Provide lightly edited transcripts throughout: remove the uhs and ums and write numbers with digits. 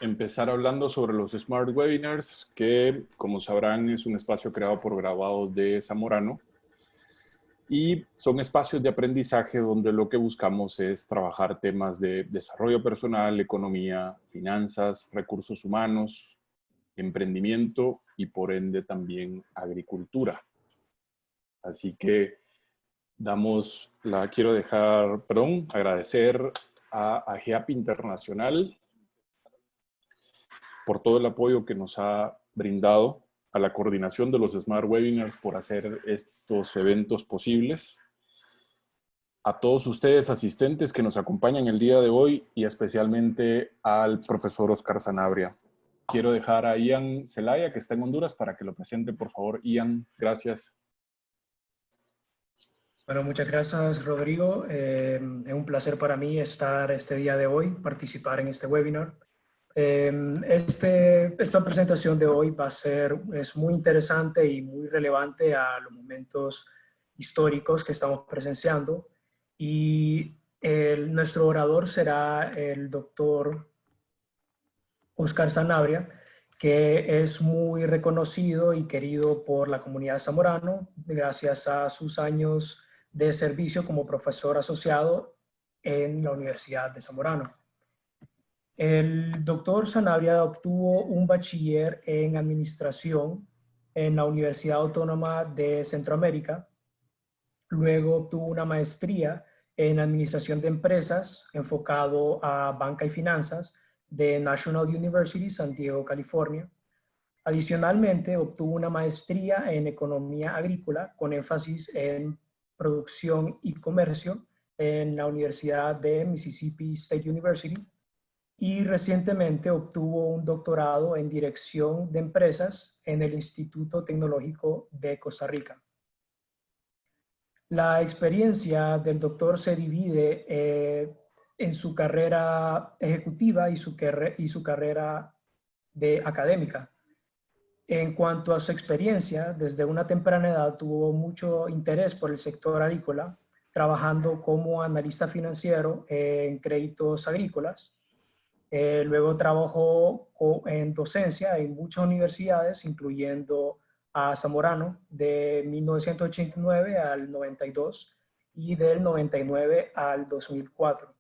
empezar hablando sobre los Smart Webinars, que como sabrán es un espacio creado por Graduados de Zamorano y son espacios de aprendizaje donde lo que buscamos es trabajar temas de desarrollo personal, economía, finanzas, recursos humanos, emprendimiento y por ende también agricultura. Así que agradecer a AGEAP Internacional por todo el apoyo que nos ha brindado, a la coordinación de los Smart Webinars por hacer estos eventos posibles, a todos ustedes asistentes que nos acompañan el día de hoy y especialmente al profesor Oscar Sanabria. Quiero dejar a Ian Zelaya, que está en Honduras, para que lo presente, por favor. Ian, gracias. Bueno, muchas gracias, Rodrigo. Es un placer para mí estar este día de hoy, participar en este webinar. Esta presentación de hoy es muy interesante y muy relevante a los momentos históricos que estamos presenciando. Y nuestro orador será el doctor Oscar Sanabria, que es muy reconocido y querido por la comunidad zamorano gracias a sus años de servicio como profesor asociado en la Universidad de Zamorano. El doctor Sanabria obtuvo un bachiller en administración en la Universidad Autónoma de Centroamérica. Luego obtuvo una maestría en administración de empresas enfocado a banca y finanzas de National University, San Diego, California. Adicionalmente, obtuvo una maestría en economía agrícola con énfasis en producción y comercio en la Universidad de Mississippi State University. Y recientemente obtuvo un doctorado en dirección de empresas en el Instituto Tecnológico de Costa Rica. La experiencia del doctor se divide en su carrera ejecutiva y su carrera académica. En cuanto a su experiencia, desde una temprana edad tuvo mucho interés por el sector agrícola, trabajando como analista financiero en créditos agrícolas. Luego trabajó en docencia en muchas universidades, incluyendo a Zamorano de 1989 al 92 y del 99 al 2004.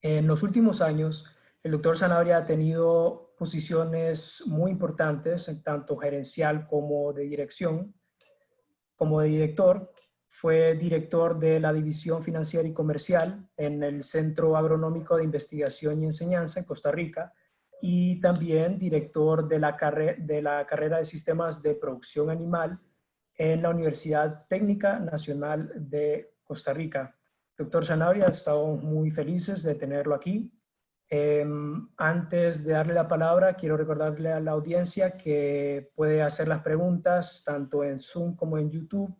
En los últimos años, el doctor Sanabria ha tenido posiciones muy importantes, tanto gerencial como de dirección. Como de director, fue director de la División Financiera y Comercial en el Centro Agronómico de Investigación y Enseñanza en Costa Rica y también director de la carrera de Sistemas de Producción Animal en la Universidad Técnica Nacional de Costa Rica. Doctor Sanabria, estamos muy felices de tenerlo aquí. Antes de darle la palabra, quiero recordarle a la audiencia que puede hacer las preguntas tanto en Zoom como en YouTube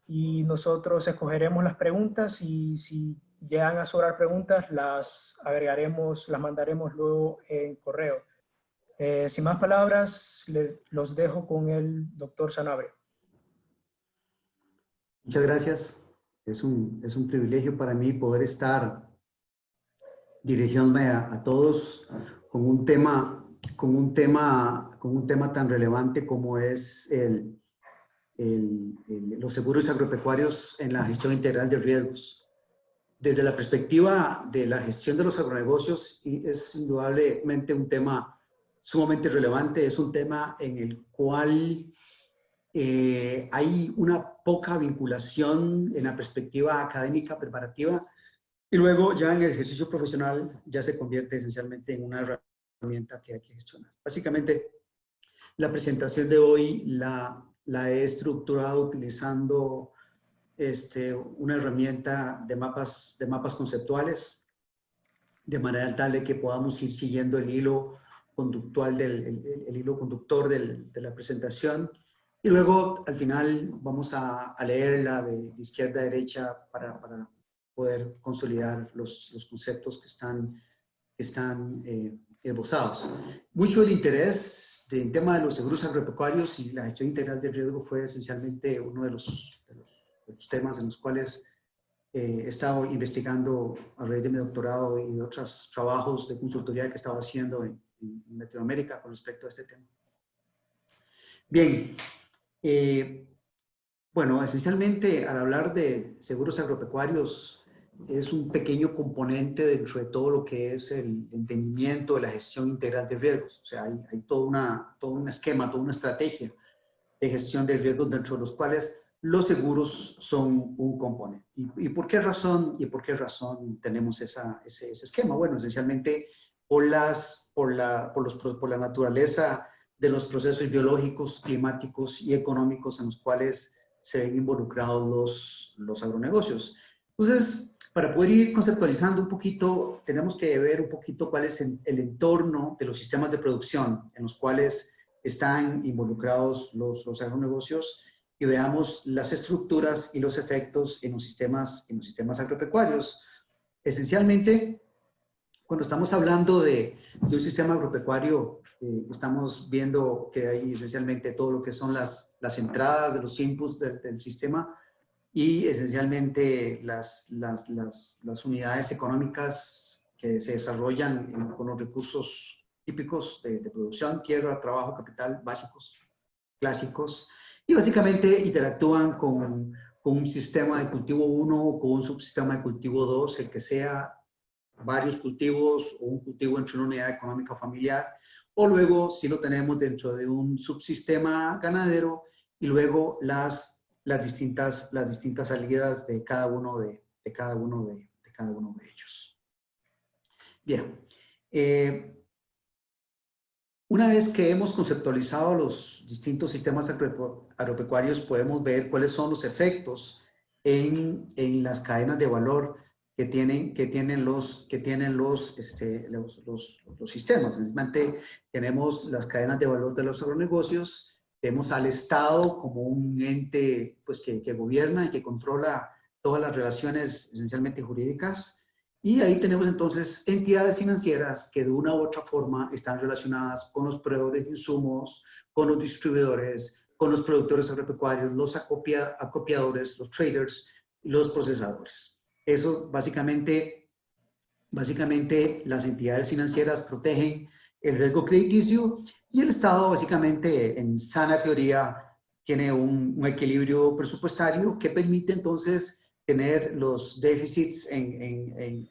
y nosotros escogeremos las preguntas y si llegan a sobrar preguntas las agregaremos, las mandaremos luego en correo. Sin más palabras, los dejo con el doctor Sanabria. Muchas gracias. Es un privilegio para mí poder estar dirigiéndome a todos con un tema tan relevante como es los seguros agropecuarios en la gestión integral de riesgos. Desde la perspectiva de la gestión de los agronegocios, es indudablemente un tema sumamente relevante, es un tema en el cual hay una poca vinculación en la perspectiva académica preparativa y luego ya en el ejercicio profesional ya se convierte esencialmente en una herramienta que hay que gestionar. Básicamente, la presentación de hoy la he estructurado utilizando una herramienta de mapas conceptuales, de manera tal de que podamos ir siguiendo el hilo conductual el hilo conductor de la presentación. Y luego, al final, vamos a leerla de izquierda a derecha para poder consolidar los conceptos que están esbozados. Mucho del interés del tema de los seguros agropecuarios y la gestión integral de riesgo fue esencialmente uno de los temas en los cuales he estado investigando a raíz de mi doctorado y de otros trabajos de consultoría que estaba haciendo Latinoamérica con respecto a este tema. Bien, bueno, esencialmente al hablar de seguros agropecuarios es un pequeño componente dentro de todo lo que es el entendimiento de la gestión integral de riesgos. O sea, hay todo un esquema, toda una estrategia de gestión de riesgos dentro de los cuales los seguros son un componente. ¿Y por qué razón tenemos ese esquema? Bueno, esencialmente por la naturaleza de los procesos biológicos, climáticos y económicos en los cuales se ven involucrados los agronegocios. Entonces, para poder ir conceptualizando un poquito, tenemos que ver un poquito cuál es el entorno de los sistemas de producción en los cuales están involucrados los agronegocios y veamos las estructuras y los efectos en los sistemas agropecuarios. Esencialmente, cuando estamos hablando de un sistema agropecuario, estamos viendo que hay esencialmente todo lo que son las entradas de los inputs del sistema y esencialmente las unidades económicas que se desarrollan con los recursos típicos de producción, tierra, trabajo, capital, básicos, clásicos, y básicamente interactúan con un sistema de cultivo 1 o con un subsistema de cultivo 2, el que sea varios cultivos o un cultivo entre una unidad económica familiar, o luego si lo tenemos dentro de un subsistema ganadero y luego las distintas salidas de cada uno de ellos. Bien, una vez que hemos conceptualizado los distintos sistemas agropecuarios, podemos ver cuáles son los efectos en las cadenas de valor que tienen los sistemas. Simplemente tenemos las cadenas de valor de los agronegocios, vemos al Estado como un ente pues, que gobierna y que controla todas las relaciones esencialmente jurídicas. Y ahí tenemos entonces entidades financieras que de una u otra forma están relacionadas con los proveedores de insumos, con los distribuidores, con los productores agropecuarios, los acopiadores, los traders y los procesadores. Eso básicamente las entidades financieras protegen el riesgo crediticio y el Estado básicamente en sana teoría tiene un equilibrio presupuestario que permite entonces tener los déficits en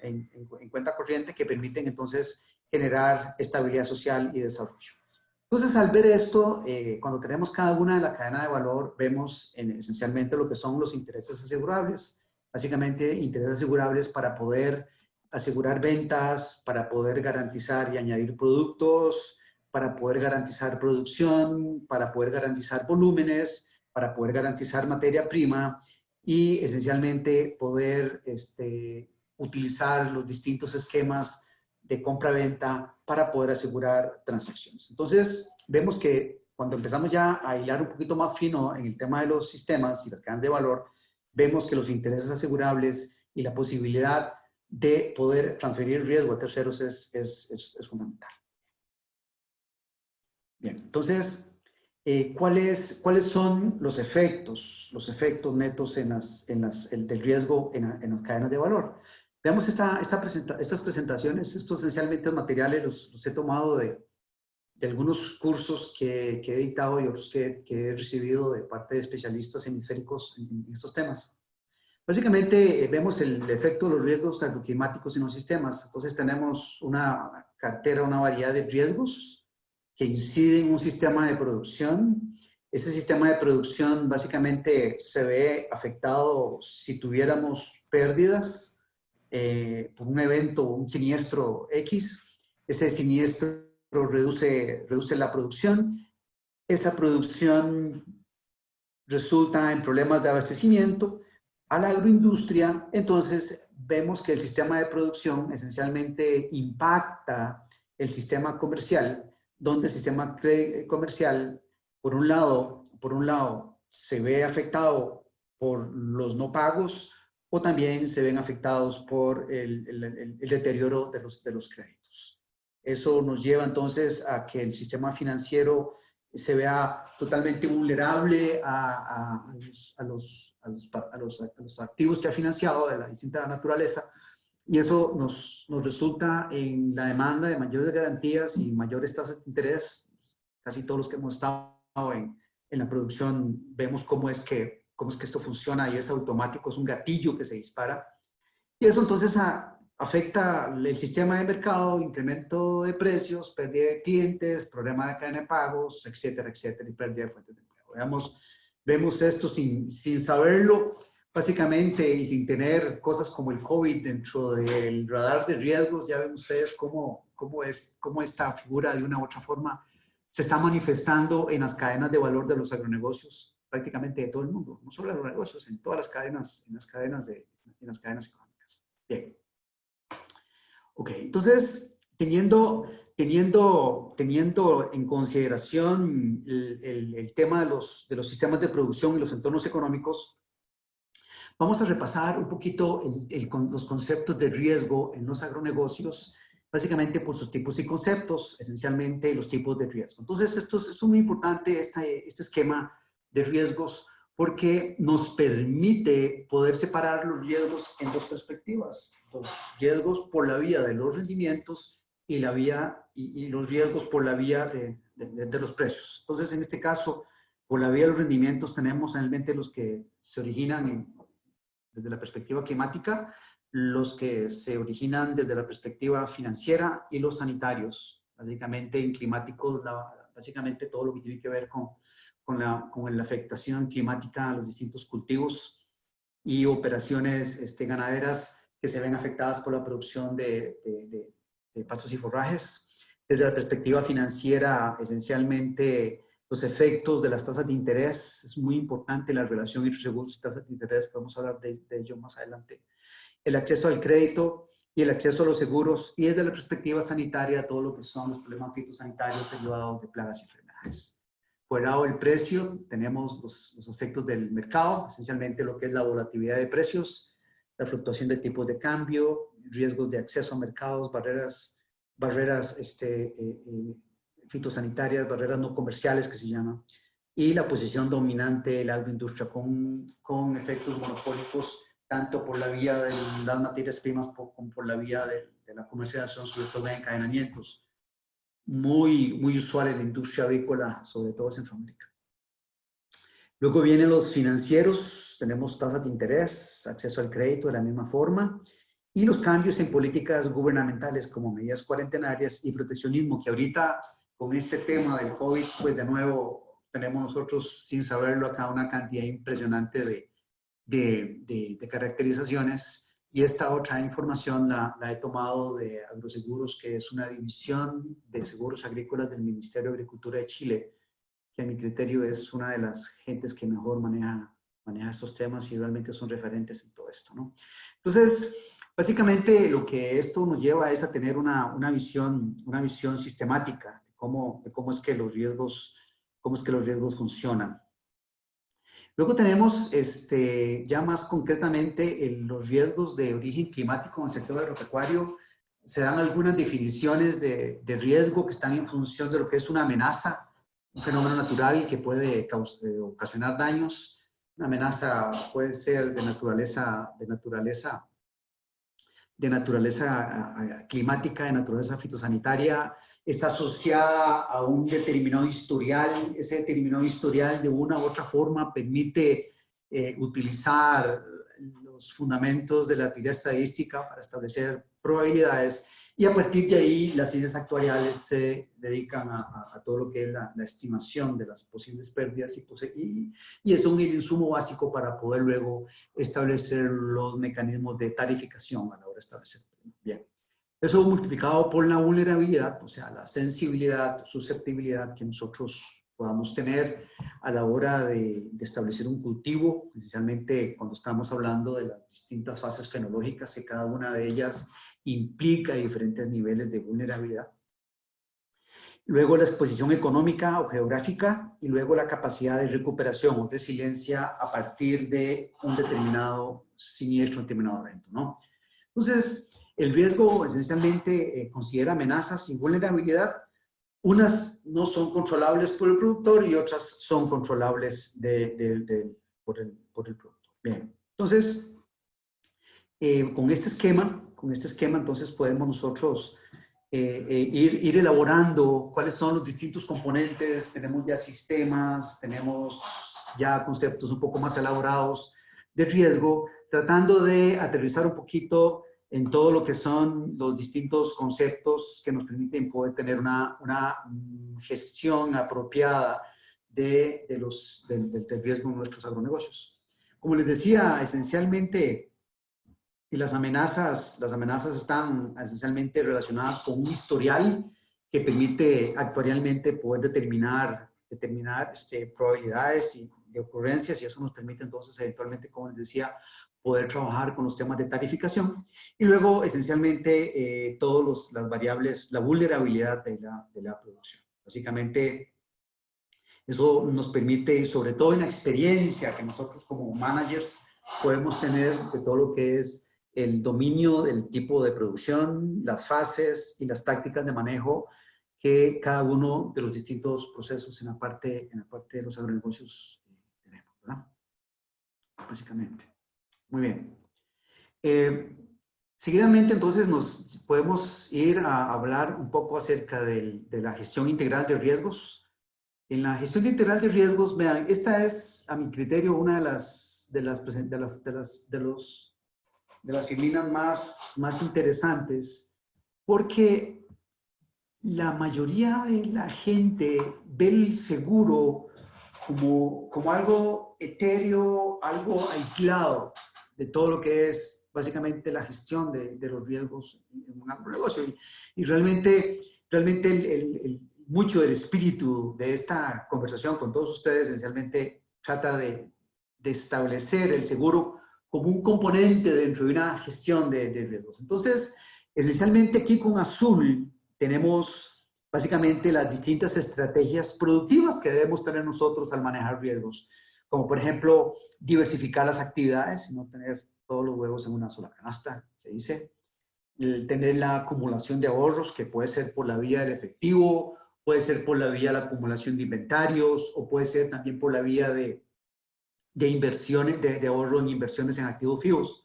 cuenta corriente que permiten entonces generar estabilidad social y desarrollo. Entonces, al ver esto, cuando tenemos cada una de la cadena de valor, vemos esencialmente lo que son los intereses asegurables. Básicamente, intereses asegurables para poder asegurar ventas, para poder garantizar y añadir productos, para poder garantizar producción, para poder garantizar volúmenes, para poder garantizar materia prima, y esencialmente poder utilizar los distintos esquemas de compra-venta para poder asegurar transacciones. Entonces, vemos que cuando empezamos ya a hilar un poquito más fino en el tema de los sistemas y las cadenas de valor, vemos que los intereses asegurables y la posibilidad de poder transferir riesgo a terceros es fundamental. Bien, entonces, ¿cuáles son los efectos netos del riesgo en las cadenas de valor? Veamos estas presentaciones. Estos esencialmente materiales los he tomado de algunos cursos que he editado y otros que he recibido de parte de especialistas hemisféricos en estos temas. Básicamente vemos el efecto de los riesgos agroclimáticos en los sistemas. Entonces tenemos una cartera, una variedad de riesgos que inciden en un sistema de producción. Ese sistema de producción básicamente se ve afectado si tuviéramos pérdidas por un evento o un siniestro X. Ese siniestro reduce la producción. Esa producción resulta en problemas de abastecimiento a la agroindustria. Entonces vemos que el sistema de producción esencialmente impacta el sistema comercial, donde el sistema comercial, por un lado, se ve afectado por los no pagos o también se ven afectados por el deterioro de los créditos. Eso nos lleva entonces a que el sistema financiero se vea totalmente vulnerable a los activos que ha financiado de la distinta naturaleza y eso nos resulta en la demanda de mayores garantías y mayores tasas de interés. Casi todos los que hemos estado en la producción vemos cómo es que esto funciona y es automático, es un gatillo que se dispara. Y eso entonces afecta el sistema de mercado, incremento de precios, pérdida de clientes, problema de cadena de pagos, etcétera, etcétera, y pérdida de fuentes de empleo. Vemos esto sin saberlo, básicamente, y sin tener cosas como el COVID dentro del radar de riesgos. Ya ven ustedes cómo esta figura de una u otra forma se está manifestando en las cadenas de valor de los agronegocios, prácticamente de todo el mundo, no solo en los negocios, en todas las cadenas, en las cadenas económicas. Bien. Ok, entonces, teniendo en consideración el tema de los sistemas de producción y los entornos económicos, vamos a repasar un poquito los conceptos de riesgo en los agronegocios, básicamente por sus tipos y conceptos, esencialmente los tipos de riesgo. Entonces, esto es muy importante, este esquema de riesgos, porque nos permite poder separar los riesgos en dos perspectivas. Los riesgos por la vía de los rendimientos y los riesgos por la vía de los precios. Entonces, en este caso, por la vía de los rendimientos tenemos realmente los que se originan desde la perspectiva climática, los que se originan desde la perspectiva financiera y los sanitarios. Básicamente, en climáticos, básicamente todo lo que tiene que ver con la afectación climática a los distintos cultivos y operaciones ganaderas que se ven afectadas por la producción de pastos y forrajes. Desde la perspectiva financiera, esencialmente, los efectos de las tasas de interés. Es muy importante la relación entre seguros y tasas de interés. Podemos hablar de ello más adelante. El acceso al crédito y el acceso a los seguros. Y desde la perspectiva sanitaria, todo lo que son los problemas fitosanitarios derivados de plagas y enfermedades. Por el lado del precio, tenemos los efectos del mercado, esencialmente lo que es la volatilidad de precios, la fluctuación de tipos de cambio, riesgos de acceso a mercados, barreras fitosanitarias, barreras no comerciales que se llaman, y la posición dominante de la agroindustria con efectos monopólicos, tanto por la vía de las materias primas como por la vía de la comercialización, sobre todo de encadenamientos. Muy usual en la industria avícola, sobre todo en Centroamérica. Luego vienen los financieros, tenemos tasas de interés, acceso al crédito de la misma forma, y los cambios en políticas gubernamentales como medidas cuarentenarias y proteccionismo, que ahorita con este tema del COVID, pues de nuevo tenemos nosotros, sin saberlo acá, una cantidad impresionante de caracterizaciones. Y esta otra información la he tomado de Agroseguros, que es una división de seguros agrícolas del Ministerio de Agricultura de Chile, que a mi criterio es una de las gentes que mejor maneja estos temas y realmente son referentes en todo esto, ¿no? Entonces, básicamente lo que esto nos lleva es a tener una visión sistemática de cómo es que los riesgos funcionan. Luego tenemos ya más concretamente los riesgos de origen climático en el sector agropecuario. Se dan algunas definiciones de riesgo que están en función de lo que es una amenaza, un fenómeno natural que puede ocasionar daños. Una amenaza puede ser de naturaleza climática, de naturaleza fitosanitaria. Está asociada a un determinado historial. Ese determinado historial de una u otra forma permite utilizar los fundamentos de la teoría estadística para establecer probabilidades, y a partir de ahí las ciencias actuariales se dedican a todo lo que es la estimación de las posibles pérdidas y es un insumo básico para poder luego establecer los mecanismos de tarificación a la hora de establecer. Bien. Eso multiplicado por la vulnerabilidad, o sea, la sensibilidad, susceptibilidad que nosotros podamos tener a la hora de establecer un cultivo, especialmente cuando estamos hablando de las distintas fases fenológicas, que cada una de ellas implica diferentes niveles de vulnerabilidad. Luego la exposición económica o geográfica, y luego la capacidad de recuperación o resiliencia a partir de un determinado siniestro, un determinado evento, ¿no? Entonces, el riesgo esencialmente considera amenazas y vulnerabilidad. Unas no son controlables por el productor y otras son controlables por el productor. Bien, entonces, con este esquema este esquema, entonces podemos nosotros ir elaborando cuáles son los distintos componentes. Tenemos ya sistemas, tenemos ya conceptos un poco más elaborados de riesgo, tratando de aterrizar un poquito en todo lo que son los distintos conceptos que nos permiten poder tener una gestión apropiada del riesgo en nuestros agronegocios. Como les decía, esencialmente, las amenazas están esencialmente relacionadas con un historial que permite actuarialmente poder determinar probabilidades de ocurrencias, y eso nos permite entonces eventualmente, como les decía, poder trabajar con los temas de tarificación y luego esencialmente todas las variables, la vulnerabilidad de la producción. Básicamente eso nos permite, sobre todo en la experiencia que nosotros como managers podemos tener de todo lo que es el dominio del tipo de producción, las fases y las prácticas de manejo que cada uno de los distintos procesos en la parte de los agronegocios tenemos, ¿verdad? Básicamente. Muy bien. Seguidamente, entonces, nos podemos ir a hablar un poco acerca de la gestión integral de riesgos. En la gestión integral de riesgos, vean, esta es, a mi criterio, una de las filinas más interesantes, porque la mayoría de la gente ve el seguro como algo etéreo, algo aislado de todo lo que es básicamente la gestión de los riesgos en un agronegocio. Y realmente mucho del espíritu de esta conversación con todos ustedes esencialmente trata de establecer el seguro como un componente dentro de una gestión de riesgos. Entonces, esencialmente aquí con azul tenemos básicamente las distintas estrategias productivas que debemos tener nosotros al manejar riesgos, como por ejemplo diversificar las actividades, no tener todos los huevos en una sola canasta, se dice. El tener la acumulación de ahorros, que puede ser por la vía del efectivo, puede ser por la vía de la acumulación de inventarios, o puede ser también por la vía de inversiones, de ahorro en inversiones en activos fijos.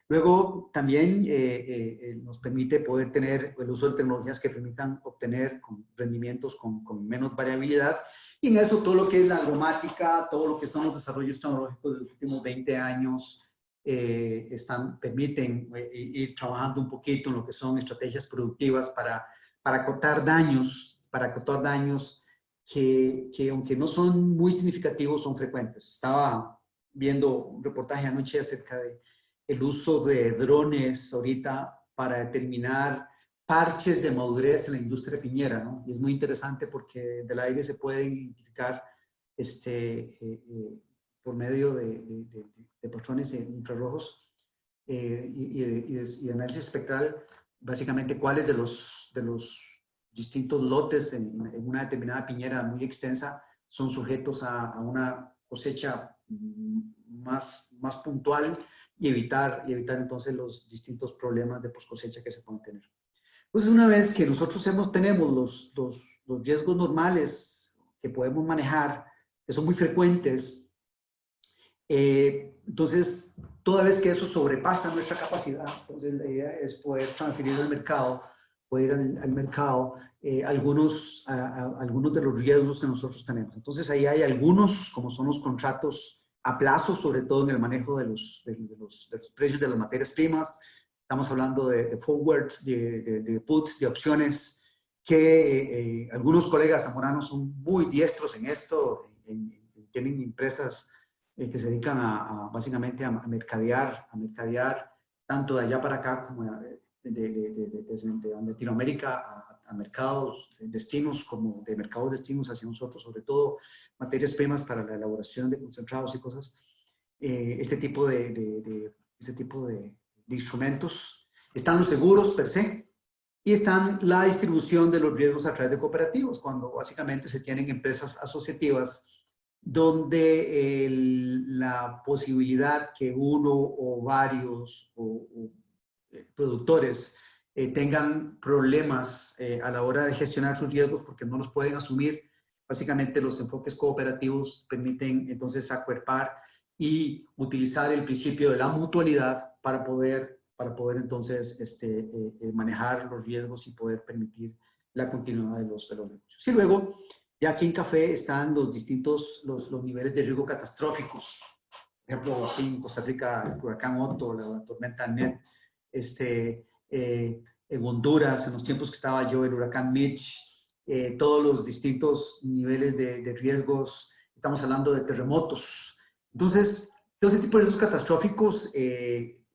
Luego también nos permite poder tener el uso de tecnologías que permitan obtener rendimientos con menos variabilidad. Y en eso todo lo que es la agromática, todo lo que son los desarrollos tecnológicos de los últimos 20 años, permiten ir trabajando un poquito en lo que son estrategias productivas para acotar daños, que aunque no son muy significativos, son frecuentes. Estaba viendo un reportaje anoche acerca de el uso de drones ahorita para determinar parches de madurez en la industria piñera, ¿no? Y es muy interesante porque del aire se pueden identificar por medio de patrones infrarrojos y análisis espectral, básicamente cuáles de los distintos lotes en una determinada piñera muy extensa son sujetos a una cosecha más puntual y evitar entonces los distintos problemas de post cosecha que se pueden tener. Entonces, una vez que nosotros tenemos los riesgos normales que podemos manejar, que son muy frecuentes, entonces, toda vez que eso sobrepasa nuestra capacidad, entonces la idea es poder transferir al mercado, algunos de los riesgos que nosotros tenemos. Entonces, ahí hay algunos, como son los contratos a plazo, sobre todo en el manejo de los precios de las materias primas. Estamos hablando de forwards, de puts, de opciones, que algunos colegas zamoranos son muy diestros en esto, tienen empresas que se dedican básicamente a mercadear tanto de allá para acá como desde Latinoamérica a mercados destinos, como de mercados destinos hacia nosotros, sobre todo materias primas para la elaboración de concentrados y cosas. Este tipo de instrumentos. Están los seguros per se y están la distribución de los riesgos a través de cooperativos, cuando básicamente se tienen empresas asociativas donde la posibilidad que uno o varios productores tengan problemas a la hora de gestionar sus riesgos porque no los pueden asumir. Básicamente los enfoques cooperativos permiten entonces acuerpar y utilizar el principio de la mutualidad para poder poder entonces manejar los riesgos y poder permitir la continuidad de los negocios. Y luego, ya aquí en café están los distintos, los niveles de riesgo catastróficos. Por ejemplo, aquí en Costa Rica, el huracán Otto, la tormenta Net, en Honduras, en los tiempos que estaba yo, el huracán Mitch, todos los distintos niveles de riesgos, estamos hablando de terremotos. Entonces, todo ese tipo de riesgos catastróficos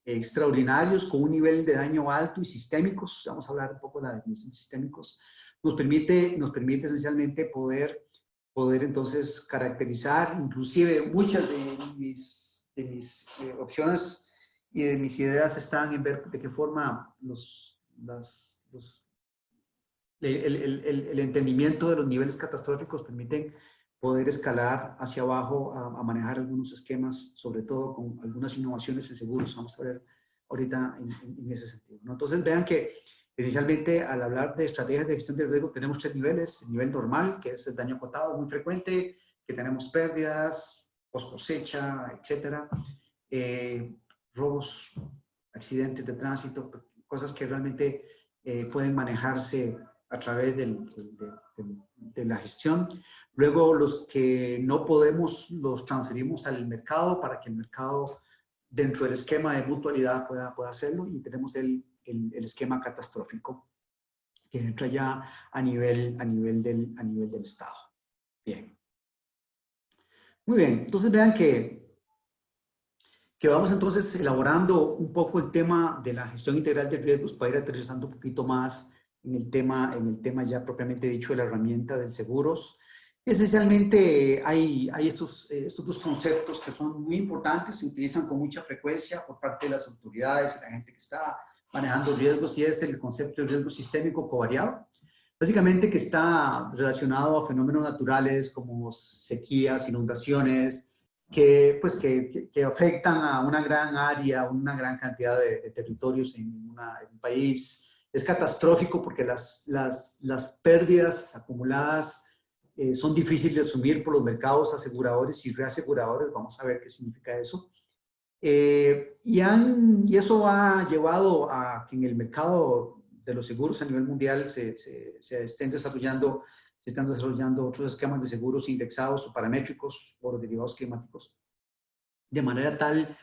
extraordinarios con un nivel de daño alto y sistémicos, vamos a hablar un poco de la definición de sistémicos, nos permite esencialmente poder entonces caracterizar, inclusive muchas de mis opciones y de mis ideas están en ver de qué forma el entendimiento de los niveles catastróficos permiten poder escalar hacia abajo a manejar algunos esquemas, sobre todo con algunas innovaciones en seguros. Vamos a ver ahorita en ese sentido, ¿no? Entonces vean que esencialmente al hablar de estrategias de gestión de riesgo tenemos 3 niveles. El nivel normal, que es el daño acotado muy frecuente, que tenemos pérdidas, post cosecha, etcétera, robos, accidentes de tránsito, cosas que realmente pueden manejarse a través de la gestión. Luego los que no podemos los transferimos al mercado para que el mercado dentro del esquema de mutualidad pueda hacerlo, y tenemos el esquema catastrófico que entra ya a nivel del Estado. Bien. Muy bien, entonces vean que vamos entonces elaborando un poco el tema de la gestión integral de riesgos para ir aterrizando un poquito más en el tema ya propiamente dicho de la herramienta del seguros. Esencialmente hay estos 2 conceptos que son muy importantes, se utilizan con mucha frecuencia por parte de las autoridades y la gente que está manejando riesgos, y es el concepto de riesgo sistémico covariado. Básicamente que está relacionado a fenómenos naturales como sequías, inundaciones, que afectan a una gran área, una gran cantidad de territorios en un país. Es catastrófico porque las pérdidas acumuladas son difíciles de asumir por los mercados aseguradores y reaseguradores. Vamos a ver qué significa eso. Y eso ha llevado a que en el mercado de los seguros a nivel mundial se están desarrollando otros esquemas de seguros indexados o paramétricos por los derivados climáticos, de manera tal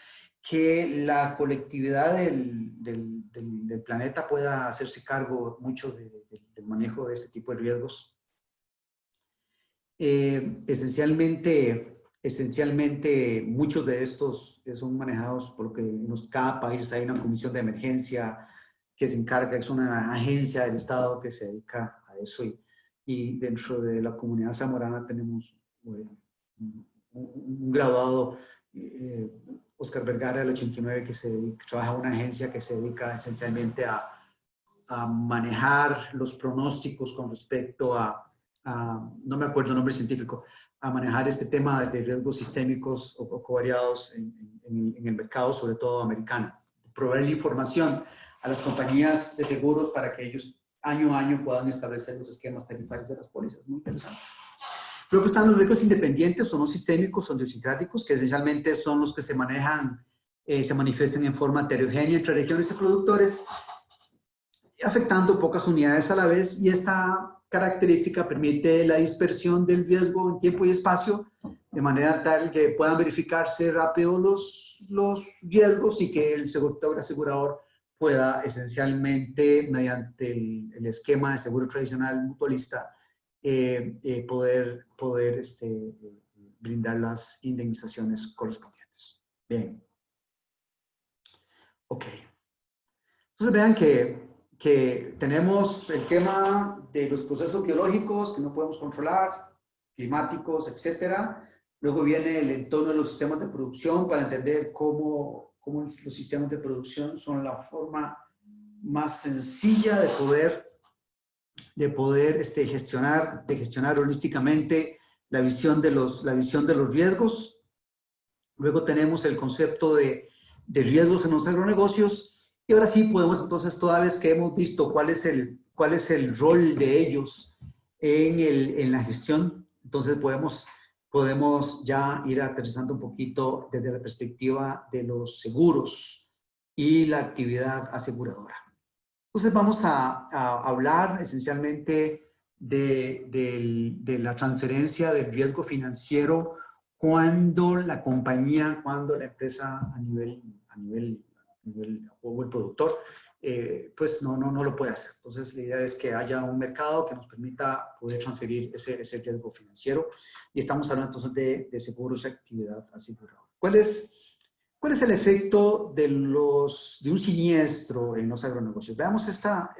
que la colectividad del planeta pueda hacerse cargo mucho del manejo de este tipo de riesgos. Esencialmente muchos de estos son manejados por lo que en cada país hay una comisión de emergencia que se encarga, es una agencia del Estado que se dedica a eso, y dentro de la comunidad zamorana tenemos un graduado, Oscar Vergara del 89, que trabaja en una agencia que se dedica esencialmente a manejar los pronósticos con respecto no me acuerdo el nombre científico, a manejar este tema de riesgos sistémicos o covariados en el mercado, sobre todo americano. Proveer información a las compañías de seguros para que ellos año a año puedan establecer los esquemas tarifarios de las pólizas. Muy interesante. Luego están los riesgos independientes o no sistémicos o idiosincráticos, que esencialmente son los que se manejan, se manifiestan en forma heterogénea entre regiones y productores, afectando pocas unidades a la vez, y esta característica permite la dispersión del riesgo en tiempo y espacio de manera tal que puedan verificarse rápido los riesgos y que el sector asegurador pueda esencialmente, mediante el esquema de seguro tradicional mutualista, poder brindar las indemnizaciones correspondientes. Bien. Ok. Entonces vean que tenemos el tema de los procesos biológicos que no podemos controlar, climáticos, etcétera. Luego viene el entorno de los sistemas de producción para entender cómo los sistemas de producción son la forma más sencilla de poder gestionar holísticamente la visión de los riesgos. Luego tenemos el concepto de riesgos en los agronegocios. Y ahora sí podemos entonces, toda vez que hemos visto cuál es el rol de ellos en la gestión, entonces podemos ya ir aterrizando un poquito desde la perspectiva de los seguros. y la actividad aseguradora. Entonces vamos a hablar esencialmente de la transferencia del riesgo financiero cuando la compañía, cuando la empresa a nivel o el productor, pues no lo puede hacer. Entonces la idea es que haya un mercado que nos permita poder transferir ese riesgo financiero, y estamos hablando entonces de seguros y actividad aseguradora. ¿Cuál es el efecto de un siniestro en los agronegocios? Veamos esta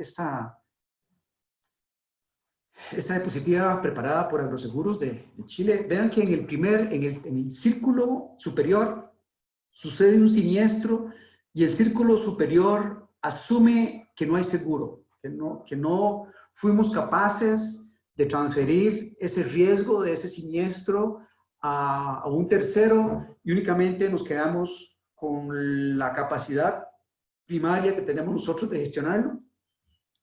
diapositiva preparada por Agroseguros de Chile. Vean que en el círculo superior sucede un siniestro y el círculo superior asume que no hay seguro, que no fuimos capaces de transferir ese riesgo de ese siniestro a un tercero, y únicamente nos quedamos con la capacidad primaria que tenemos nosotros de gestionarlo.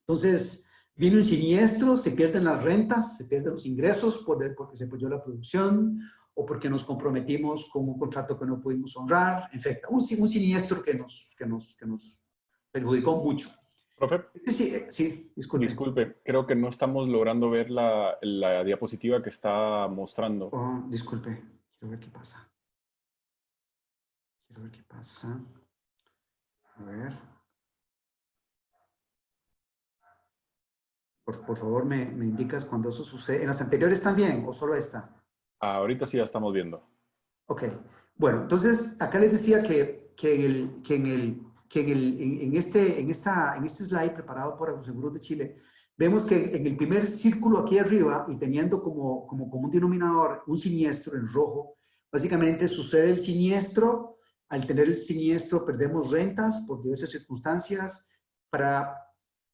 Entonces, viene un siniestro, se pierden las rentas, se pierden los ingresos porque se perdió la producción o porque nos comprometimos con un contrato que no pudimos honrar. En fin, un siniestro que nos perjudicó mucho. Profe. Sí, disculpe. Disculpe, creo que no estamos logrando ver la diapositiva que está mostrando. Oh, disculpe, quiero ver qué pasa. A ver. Por favor, me indicas cuando eso sucede. ¿En las anteriores también o solo esta? Ahorita sí ya estamos viendo. Ok. Bueno, entonces acá les decía que en este slide preparado por Agroseguros de Chile, vemos que en el primer círculo aquí arriba, y teniendo como un denominador un siniestro en rojo, básicamente sucede el siniestro. Al tener el siniestro perdemos rentas por diversas circunstancias. Para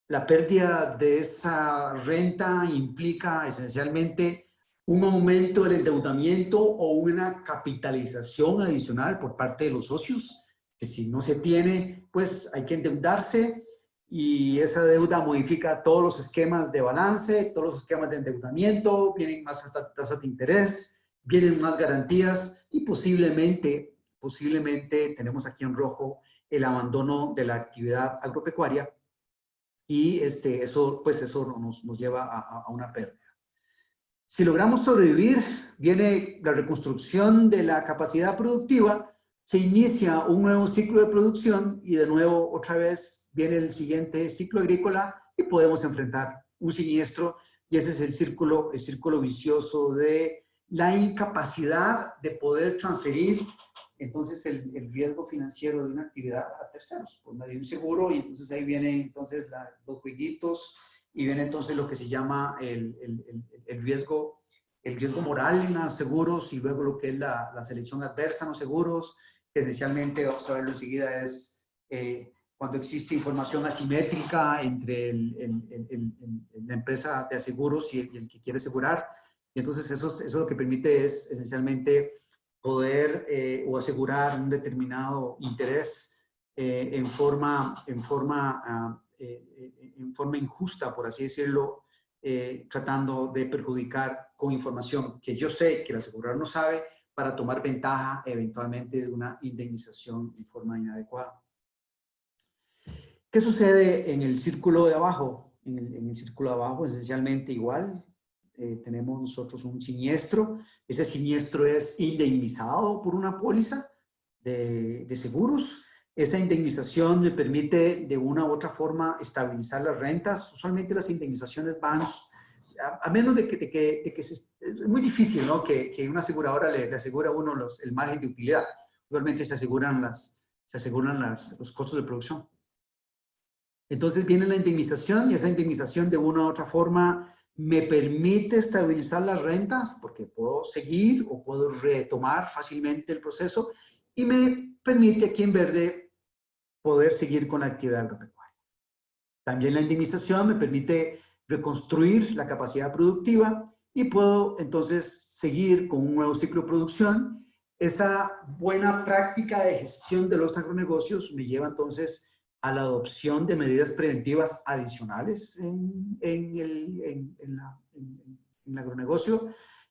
la pérdida de esa renta implica esencialmente un aumento del endeudamiento o una capitalización adicional por parte de los socios, que si no se tiene, pues hay que endeudarse, y esa deuda modifica todos los esquemas de balance, todos los esquemas de endeudamiento, vienen más tasas de interés, vienen más garantías, y posiblemente tenemos aquí en rojo el abandono de la actividad agropecuaria, y eso nos lleva a una pérdida. Si logramos sobrevivir, viene la reconstrucción de la capacidad productiva, se inicia un nuevo ciclo de producción y de nuevo otra vez viene el siguiente ciclo agrícola y podemos enfrentar un siniestro, y ese es el círculo vicioso de la incapacidad de poder transferir entonces el riesgo financiero de una actividad a terceros por medio de un seguro. Y entonces ahí vienen entonces los jueguitos, y viene entonces lo que se llama el riesgo moral en los seguros, y luego lo que es la selección adversa en los seguros, que esencialmente, vamos a verlo enseguida, es cuando existe información asimétrica entre la empresa de seguros y el que quiere asegurar. Y entonces eso lo que permite es esencialmente poder o asegurar un determinado interés en forma injusta, por así decirlo, tratando de perjudicar con información que yo sé que el asegurador no sabe, para tomar ventaja eventualmente de una indemnización en forma inadecuada. ¿Qué sucede en el círculo de abajo? En el círculo de abajo, esencialmente igual, tenemos nosotros un siniestro. Ese siniestro es indemnizado por una póliza de seguros. Esa indemnización me permite de una u otra forma estabilizar las rentas. Usualmente las indemnizaciones van, a menos de que es muy difícil, ¿no?, que una aseguradora le asegura a uno el margen de utilidad. Usualmente se aseguran los costos de producción. Entonces viene la indemnización, y esa indemnización de una u otra forma me permite estabilizar las rentas porque puedo seguir o puedo retomar fácilmente el proceso, y me permite aquí en verde poder seguir con la actividad agropecuaria. También la indemnización me permite reconstruir la capacidad productiva y puedo entonces seguir con un nuevo ciclo de producción. Esa buena práctica de gestión de los agronegocios me lleva entonces a la adopción de medidas preventivas adicionales en el agronegocio.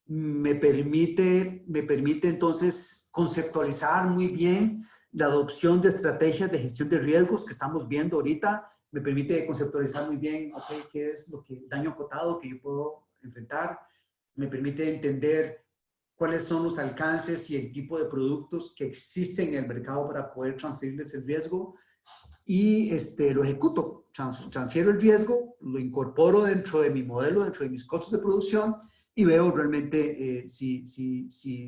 Me permite entonces conceptualizar muy bien la adopción de estrategias de gestión de riesgos que estamos viendo ahorita me permite conceptualizar muy bien, okay, qué es lo que el daño acotado que yo puedo enfrentar, me permite entender cuáles son los alcances y el tipo de productos que existen en el mercado para poder transferirles el riesgo y lo ejecuto, transfiero el riesgo, lo incorporo dentro de mi modelo, dentro de mis costos de producción y veo realmente si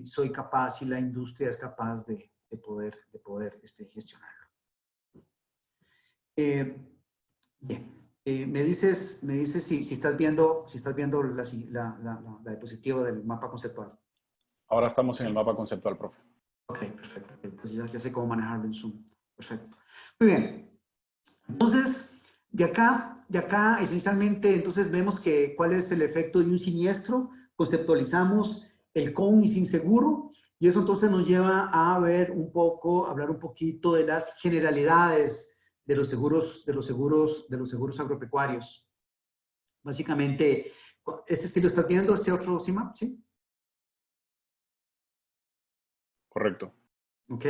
soy capaz, si la industria es capaz de poder gestionarlo. Bien. Me dices si estás viendo la diapositiva del mapa conceptual. Ahora estamos en el mapa conceptual, profe. Ok, perfecto. Entonces ya sé cómo manejarlo en Zoom. Perfecto. Muy bien. Entonces, de acá esencialmente, entonces vemos que cuál es el efecto de un siniestro. Conceptualizamos el con y sin seguro. Y eso entonces nos lleva a ver un poco, hablar un poquito de las generalidades de los seguros agropecuarios. Básicamente, ¿sí lo estás viendo, este otro CIMAP? ¿Sí? Correcto. ¿Ok?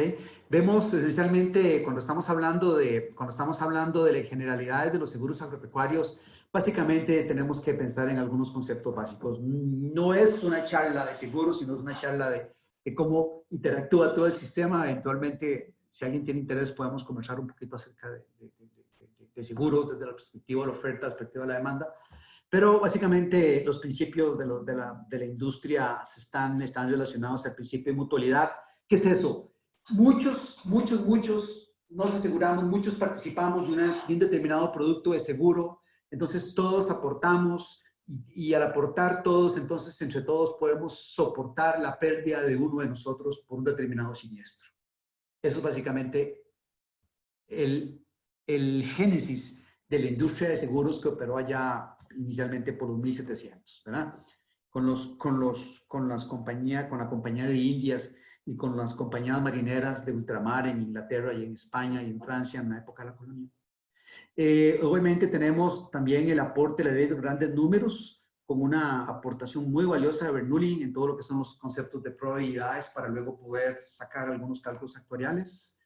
Vemos esencialmente cuando estamos hablando de las generalidades de los seguros agropecuarios, básicamente tenemos que pensar en algunos conceptos básicos. No es una charla de seguros, sino es una charla de cómo interactúa todo el sistema. Eventualmente, si alguien tiene interés, podemos conversar un poquito acerca de seguros desde la perspectiva de la oferta, la perspectiva de la demanda. Pero básicamente los principios de la industria están relacionados al principio de mutualidad. ¿Qué es eso? Muchos nos aseguramos, muchos participamos de un determinado producto de seguro, entonces todos aportamos y al aportar todos, entonces entre todos podemos soportar la pérdida de uno de nosotros por un determinado siniestro. Eso es básicamente el génesis de la industria de seguros que operó allá inicialmente por los 1700, ¿verdad? Con la compañía de Indias y con las compañías marineras de ultramar en Inglaterra y en España y en Francia en la época de la colonia. Obviamente tenemos también el aporte de la ley de grandes números, con una aportación muy valiosa de Bernoulli en todo lo que son los conceptos de probabilidades para luego poder sacar algunos cálculos actuariales.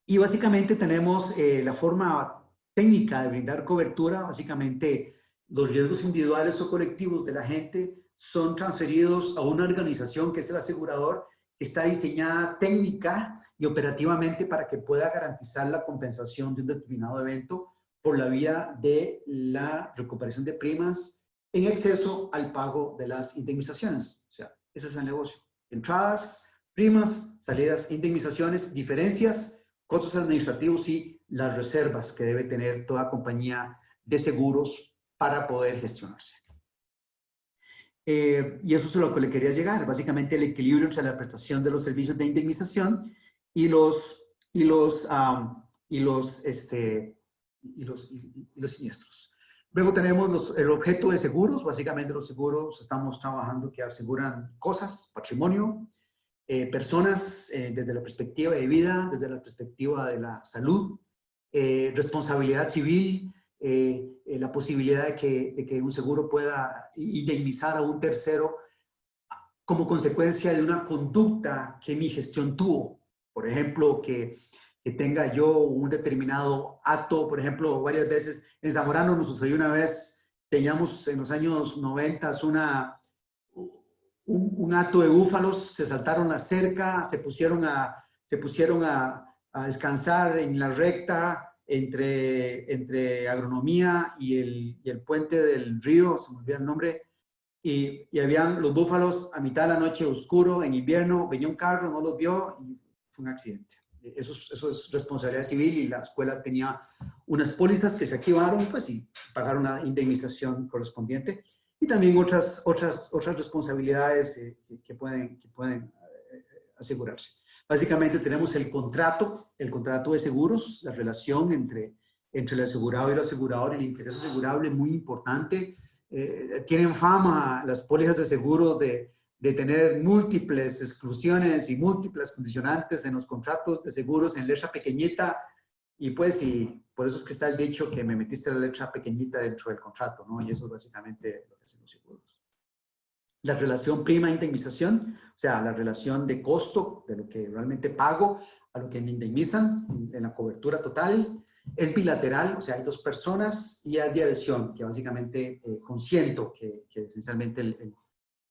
Y básicamente tenemos la forma técnica de brindar cobertura. Básicamente los riesgos individuales o colectivos de la gente son transferidos a una organización que es el asegurador, que está diseñada técnica y operativamente para que pueda garantizar la compensación de un determinado evento por la vía de la recuperación de primas en exceso al pago de las indemnizaciones. O sea, ese es el negocio. Entradas, primas, salidas, indemnizaciones, diferencias, costos administrativos y las reservas que debe tener toda compañía de seguros para poder gestionarse. Y eso es lo que le quería llegar, básicamente el equilibrio entre la prestación de los servicios de indemnización y los siniestros. Luego tenemos el objeto de seguros. Básicamente los seguros estamos trabajando que aseguran cosas, patrimonio, personas desde la perspectiva de vida, desde la perspectiva de la salud, responsabilidad civil, la posibilidad de que un seguro pueda indemnizar a un tercero como consecuencia de una conducta que mi gestión tuvo. Por ejemplo, que tenga yo un determinado acto, por ejemplo, varias veces en Zamorano nos sucedió una vez, teníamos en los años 90 un acto de búfalos, se saltaron la cerca, se pusieron a descansar en la recta entre agronomía y el puente del río, se me olvida el nombre, y habían los búfalos a mitad de la noche, oscuro, en invierno, venía un carro, no los vio y fue un accidente. Eso es responsabilidad civil y la escuela tenía unas pólizas que se activaron pues, y pagaron una indemnización correspondiente. Y también otras responsabilidades que pueden asegurarse. Básicamente tenemos el contrato de seguros, la relación entre el asegurado y el asegurador y el interés asegurable, muy importante. Tienen fama las pólizas de seguro de tener múltiples exclusiones y múltiples condicionantes en los contratos de seguros en letra pequeñita, y pues por eso es que está el dicho que me metiste la letra pequeñita dentro del contrato, ¿no? Y eso es básicamente lo que hacen los seguros. la relación prima-indemnización, o sea, la relación de costo de lo que realmente pago a lo que me indemnizan en la cobertura total. Es bilateral, o sea, hay dos personas, y es de adhesión, que básicamente consiento que esencialmente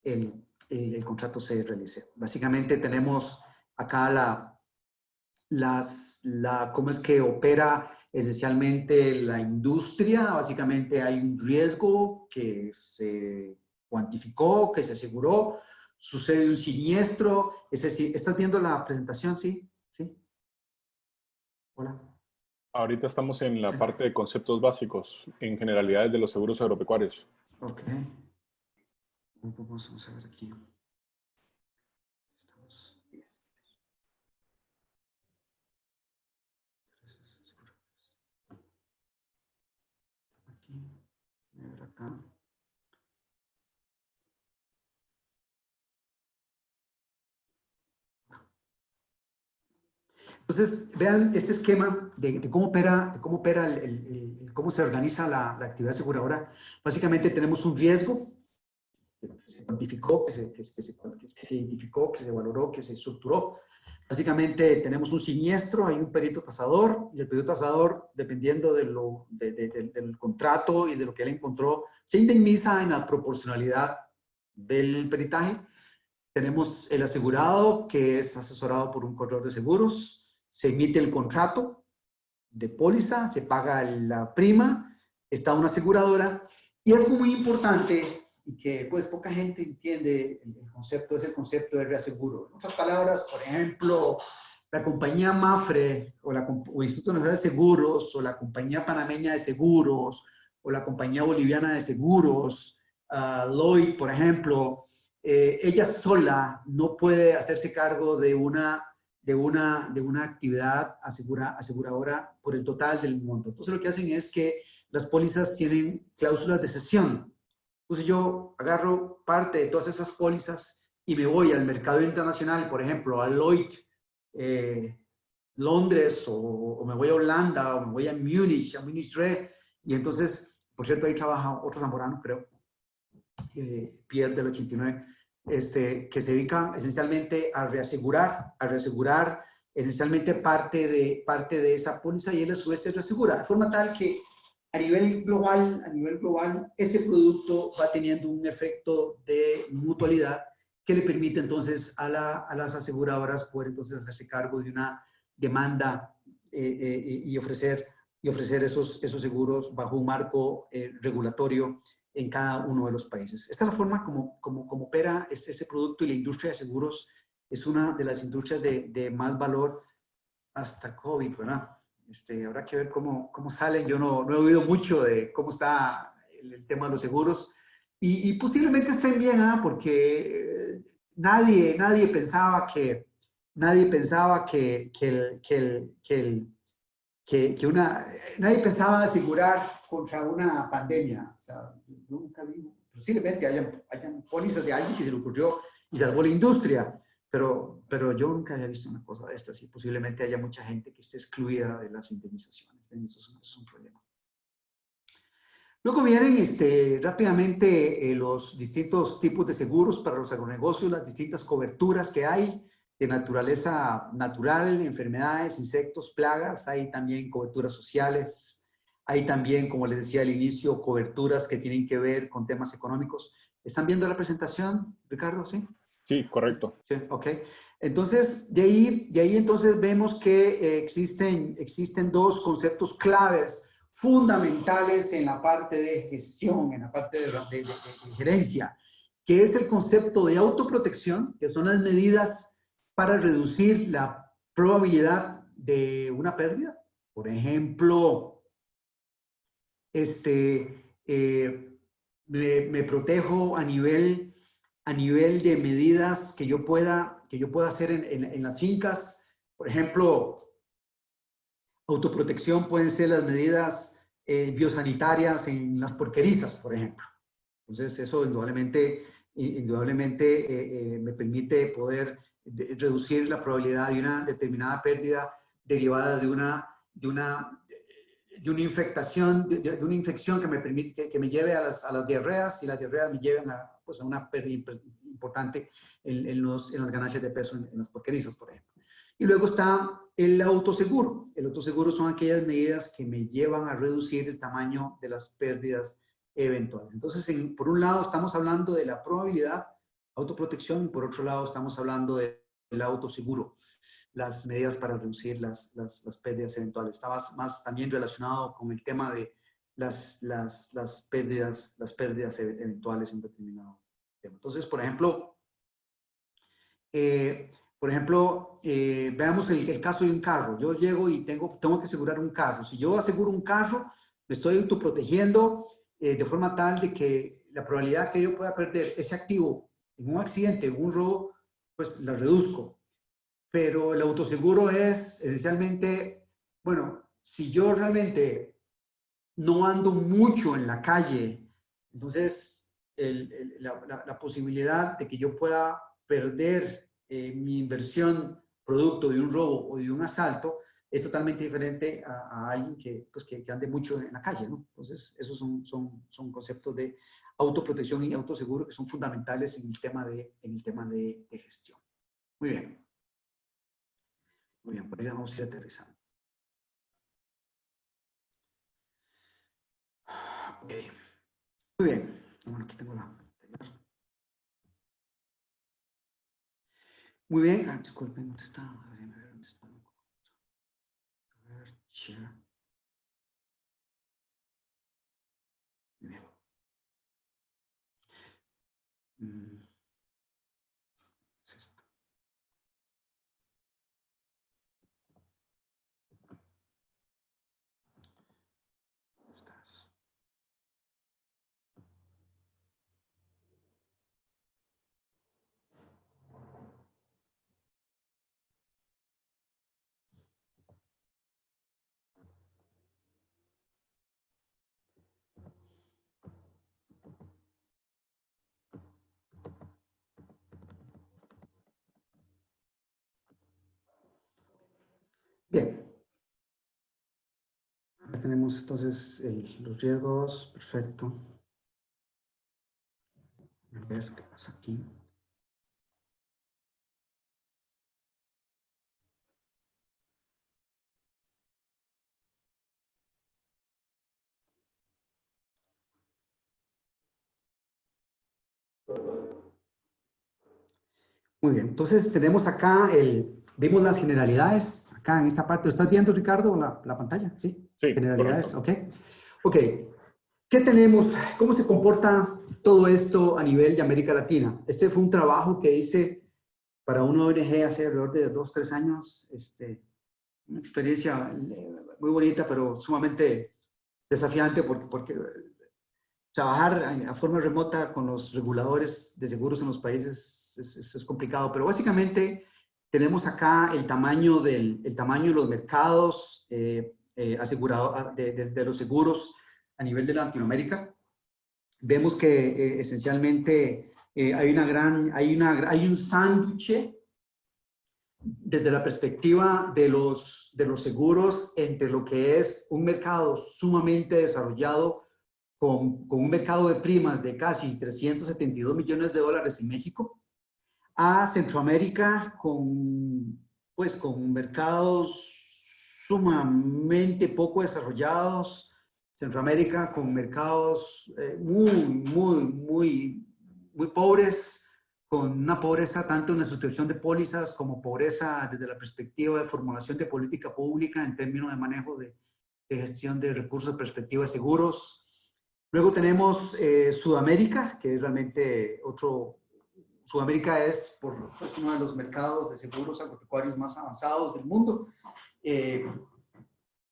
el contrato se realice. Básicamente tenemos acá cómo es que opera esencialmente la industria. Básicamente hay un riesgo que se cuantificó, que se aseguró, sucede un siniestro. Es decir, ¿estás viendo la presentación? Sí, sí. Hola. Ahorita estamos en la Sí. parte de conceptos básicos, en generalidades de los seguros agropecuarios. Ok. Vamos a ver aquí. Estamos. Aquí. A ver acá. Entonces, vean este esquema de cómo opera, cómo se organiza la actividad aseguradora. Básicamente tenemos un riesgo que se cuantificó, que se identificó, que se valoró, que se estructuró. Básicamente tenemos un siniestro, hay un perito tasador, y el perito tasador, dependiendo del contrato y de lo que él encontró, se indemniza en la proporcionalidad del peritaje. Tenemos el asegurado, que es asesorado por un corredor de seguros. Se emite el contrato de póliza, se paga la prima, está una aseguradora, y es muy importante, y que pues poca gente entiende el concepto, es el concepto de reaseguro. En otras palabras, por ejemplo, la compañía Mafre, o el Instituto Nacional de Seguros, o la compañía panameña de seguros, o la compañía boliviana de seguros, Lloyd, por ejemplo, ella sola no puede hacerse cargo de una actividad aseguradora por el total del monto. Entonces lo que hacen es que las pólizas tienen cláusulas de cesión. Entonces yo agarro parte de todas esas pólizas y me voy al mercado internacional, por ejemplo, a Lloyd, Londres, o me voy a Holanda, o me voy a Munich Re, y entonces, por cierto, ahí trabaja otro zamorano, creo, Pierre del 89, que se dedican esencialmente a reasegurar esencialmente parte de esa póliza, y él a su vez se reasegura, de forma tal que a nivel global, ese producto va teniendo un efecto de mutualidad que le permite entonces a las aseguradoras poder entonces hacerse cargo de una demanda y ofrecer esos seguros bajo un marco regulatorio en cada uno de los países. Esta es la forma como opera ese producto, y la industria de seguros es una de las industrias de más valor hasta COVID, ¿verdad? Habrá que ver cómo salen. Yo no he oído mucho de cómo está el tema de los seguros, y posiblemente estén bien, porque nadie pensaba que nadie pensaba asegurar contra una pandemia. O sea, nunca vi, posiblemente hayan pólizas de alguien que se le ocurrió y salvó la industria, pero yo nunca había visto una cosa de estas, y posiblemente haya mucha gente que esté excluida de las indemnizaciones. Eso es un problema. Luego vienen rápidamente los distintos tipos de seguros para los agronegocios, las distintas coberturas que hay de naturaleza natural, enfermedades, insectos, plagas. Hay también coberturas sociales. Hay también, como les decía al inicio, coberturas que tienen que ver con temas económicos. ¿Están viendo la presentación, Ricardo? ¿Sí? Sí, correcto. Sí, ok. Entonces, de ahí entonces vemos que existen dos conceptos claves fundamentales en la parte de gestión, en la parte de gerencia, que es el concepto de autoprotección, que son las medidas para reducir la probabilidad de una pérdida. Por ejemplo, me protejo a nivel de medidas que yo pueda hacer en las fincas. Por ejemplo, autoprotección pueden ser las medidas biosanitarias en las porquerizas, por ejemplo. Entonces, eso indudablemente me permite poder reducir la probabilidad de una determinada pérdida derivada de de una infectación, de una infección que me permite, que me lleve a las diarreas, y las diarreas me lleven a, pues, a una pérdida importante en las ganancias de peso en las porquerizas, por ejemplo. Y luego está el autoseguro. El autoseguro son aquellas medidas que me llevan a reducir el tamaño de las pérdidas eventuales. Entonces, por un lado estamos hablando de la probabilidad, autoprotección, y por otro lado estamos hablando del autoseguro, las medidas para reducir las pérdidas eventuales. Está más también relacionado con el tema de las pérdidas eventuales en determinado tema. Entonces, por ejemplo, veamos el caso de un carro. Yo llego y tengo que asegurar un carro. Si yo aseguro un carro, me estoy autoprotegiendo de forma tal de que la probabilidad que yo pueda perder ese activo en un accidente, en un robo, pues la reduzco. Pero el autoseguro es esencialmente, bueno, si yo realmente no ando mucho en la calle, entonces la posibilidad de que yo pueda perder mi inversión producto de un robo o de un asalto es totalmente diferente a alguien que ande mucho en la calle, ¿no? Entonces, esos son conceptos de autoprotección y autoseguro que son fundamentales en el tema de gestión. Muy bien. Muy bien, por ahí vamos a ir aterrizando. Ok. Muy bien. Bueno, aquí tengo la... Muy bien. Disculpen, ¿dónde está? A ver, ¿dónde está? A ver, share. Muy bien. Es esto. Estás. Bien. Ya tenemos entonces los riesgos. Perfecto. A ver qué pasa aquí. Muy bien, entonces tenemos acá vimos las generalidades, acá en esta parte. ¿Lo estás viendo, Ricardo, la pantalla? Sí, Sí, generalidades, correcto. ok. ¿Qué tenemos? ¿Cómo se comporta todo esto a nivel de América Latina? Este fue un trabajo que hice para una ONG hace alrededor de 2, 3 años, una experiencia muy bonita, pero sumamente desafiante porque trabajar a forma remota con los reguladores de seguros en los países es complicado, pero básicamente tenemos acá el tamaño de los mercados asegurados de los seguros a nivel de Latinoamérica. Vemos que esencialmente hay un sándwich desde la perspectiva de los seguros entre lo que es un mercado sumamente desarrollado con un mercado de primas de casi 372 millones de dólares en México, a Centroamérica con mercados sumamente poco desarrollados, Centroamérica con mercados muy pobres, con una pobreza tanto en la sustitución de pólizas como pobreza desde la perspectiva de formulación de política pública en términos de manejo de gestión de recursos de perspectiva de seguros. Luego tenemos Sudamérica, que es realmente Sudamérica es uno de los mercados de seguros agropecuarios más avanzados del mundo.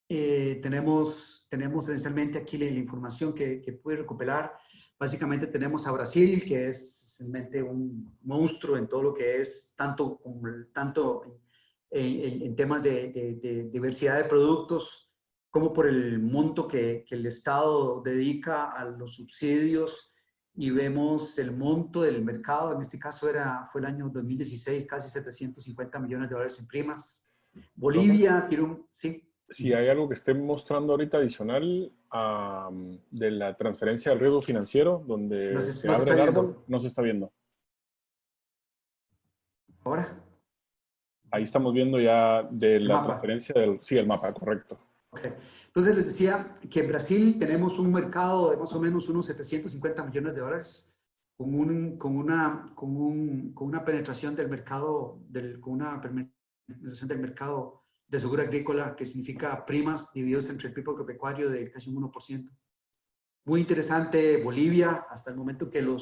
Tenemos esencialmente aquí la información que pude recopilar. Básicamente tenemos a Brasil, que es realmente un monstruo en todo lo que es tanto en temas de diversidad de productos, como por el monto que el Estado dedica a los subsidios, y vemos el monto del mercado. En este caso fue el año 2016, casi 750 millones de dólares en primas. Bolivia tiene sí. si hay algo que esté mostrando ahorita adicional de la transferencia del riesgo financiero, donde No se se abre está el viendo. árbol, no se está viendo. ¿Ahora? Ahí estamos viendo ya de El la mapa. transferencia del... Sí, el mapa, correcto. Ok. Entonces les decía que en Brasil tenemos un mercado de más o menos unos 750 millones de dólares con una penetración del mercado, con una penetración del mercado de seguro agrícola que significa primas divididos entre el PIB agropecuario de casi un 1%. Muy interesante Bolivia, hasta el momento que lo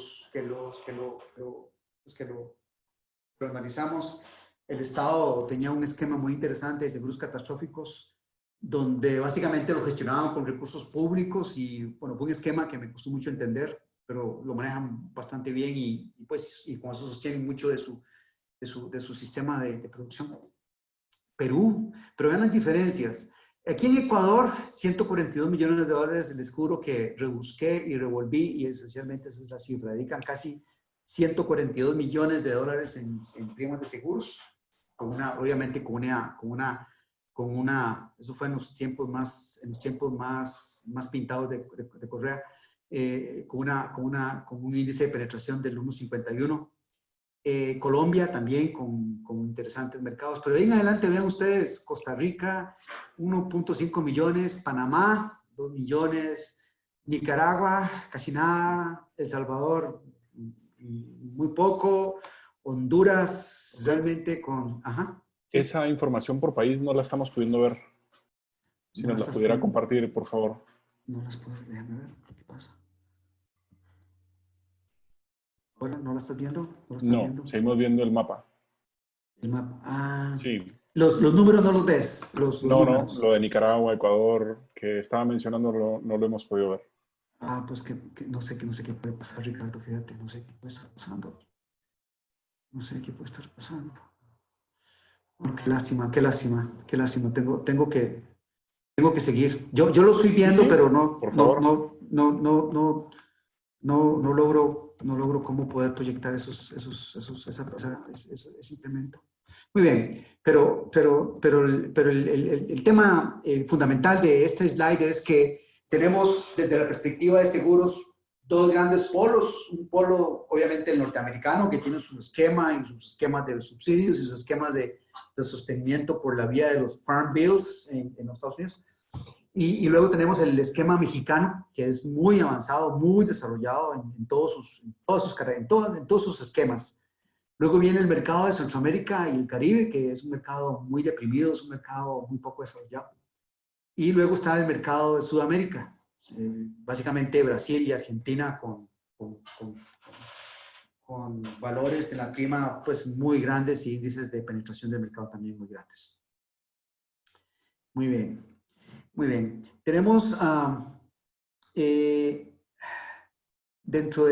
analizamos, el Estado tenía un esquema muy interesante de seguros catastróficos, donde básicamente lo gestionaban con recursos públicos y, bueno, fue un esquema que me costó mucho entender, pero lo manejan bastante bien y con eso sostienen mucho de su sistema de producción. Perú, pero vean las diferencias. Aquí en Ecuador, 142 millones de dólares, les juro que rebusqué y revolví y esencialmente esa es la cifra. Dedican casi 142 millones de dólares en primas de seguros, obviamente eso fue en los tiempos más pintados de Correa, con un índice de penetración del 1,51. Colombia también con interesantes mercados. Pero ahí en adelante vean ustedes, Costa Rica, 1.5 millones, Panamá, 2 millones, Nicaragua, casi nada, El Salvador, muy poco, Honduras, realmente con... Ajá, sí. Esa información por país no la estamos pudiendo ver. Si No nos la estás pudiera pudiendo- compartir, por favor. No las puedo, déjame ver, ¿qué pasa? Hola, ¿no la estás viendo? ¿No la estás No, viendo? seguimos viendo el mapa. El mapa. Ah, Sí. los números no los ves, los No, números. lo de Nicaragua, Ecuador, que estaba mencionando, no lo hemos podido ver. Ah, pues que no sé qué puede pasar, Ricardo, fíjate, no sé qué puede estar pasando. No sé qué puede estar pasando. Oh, qué lástima, qué lástima, qué lástima. Tengo que seguir. Yo lo estoy Sí, viendo, sí, pero por favor. no logro cómo poder proyectar ese incremento. Muy bien, pero el tema fundamental de este slide es que tenemos desde la perspectiva de seguros dos grandes polos. Un polo obviamente el norteamericano que tiene su esquema y sus esquemas de subsidios y sus esquemas de sostenimiento por la vía de los Farm Bills en los Estados Unidos. Y luego tenemos el esquema mexicano, que es muy avanzado, muy desarrollado en todos sus esquemas. Luego viene el mercado de Centroamérica y el Caribe, que es un mercado muy deprimido, es un mercado muy poco desarrollado. Y luego está el mercado de Sudamérica, básicamente Brasil y Argentina con valores de la prima pues muy grandes y índices de penetración del mercado también muy grandes. Muy bien. Muy bien. Tenemos dentro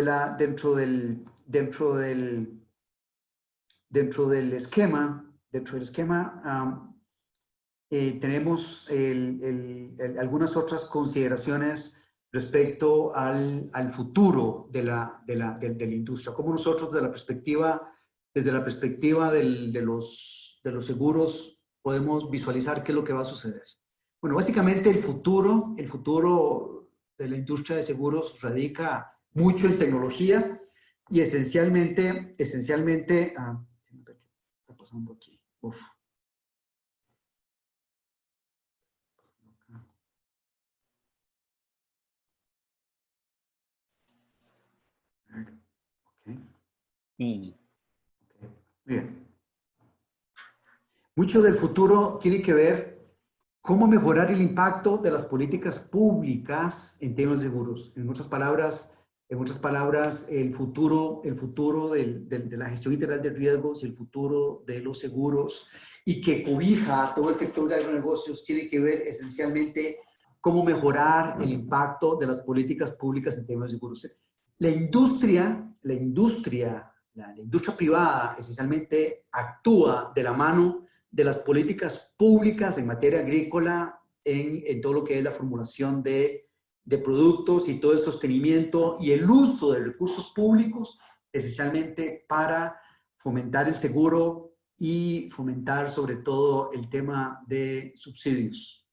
del esquema, tenemos algunas otras consideraciones respecto al futuro de la industria. Como nosotros desde la perspectiva de los seguros podemos visualizar qué es lo que va a suceder. Bueno, básicamente el futuro de la industria de seguros radica mucho en tecnología y esencialmente, ¿qué está pasando aquí? Uf. Okay. Mm. Bien. Mucho del futuro tiene que ver cómo mejorar el impacto de las políticas públicas en temas de seguros. En otras palabras, el futuro de la gestión integral de riesgos y el futuro de los seguros y que cobija a todo el sector de agronegocios tiene que ver esencialmente cómo mejorar el impacto de las políticas públicas en temas de seguros. La industria privada esencialmente actúa de la mano de las políticas públicas en materia agrícola, en todo lo que es la formulación de productos y todo el sostenimiento y el uso de recursos públicos, esencialmente para fomentar el seguro y fomentar sobre todo el tema de subsidios.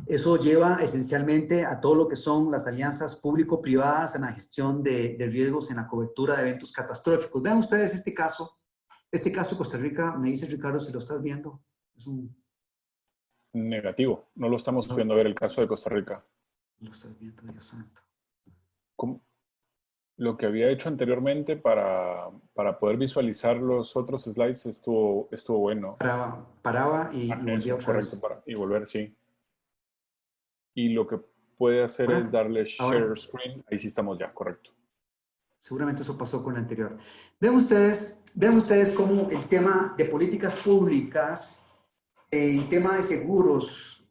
Eso lleva esencialmente a todo lo que son las alianzas público-privadas en la gestión de riesgos en la cobertura de eventos catastróficos. Vean ustedes este caso de Costa Rica. Me dice Ricardo si lo estás viendo. Es un... Negativo, no lo estamos pudiendo ver el caso de Costa Rica. Lo estás viendo, Dios santo. ¿Cómo? Lo que había hecho anteriormente para poder visualizar los otros slides estuvo bueno. Paraba y volvía Eso, otra correcto, vez. y volver, sí. Y lo que puede hacer Ahora, es darle ahora. share screen. Ahí sí estamos ya, correcto. Seguramente eso pasó con el anterior. Vean ustedes cómo el tema de políticas públicas, el tema de seguros,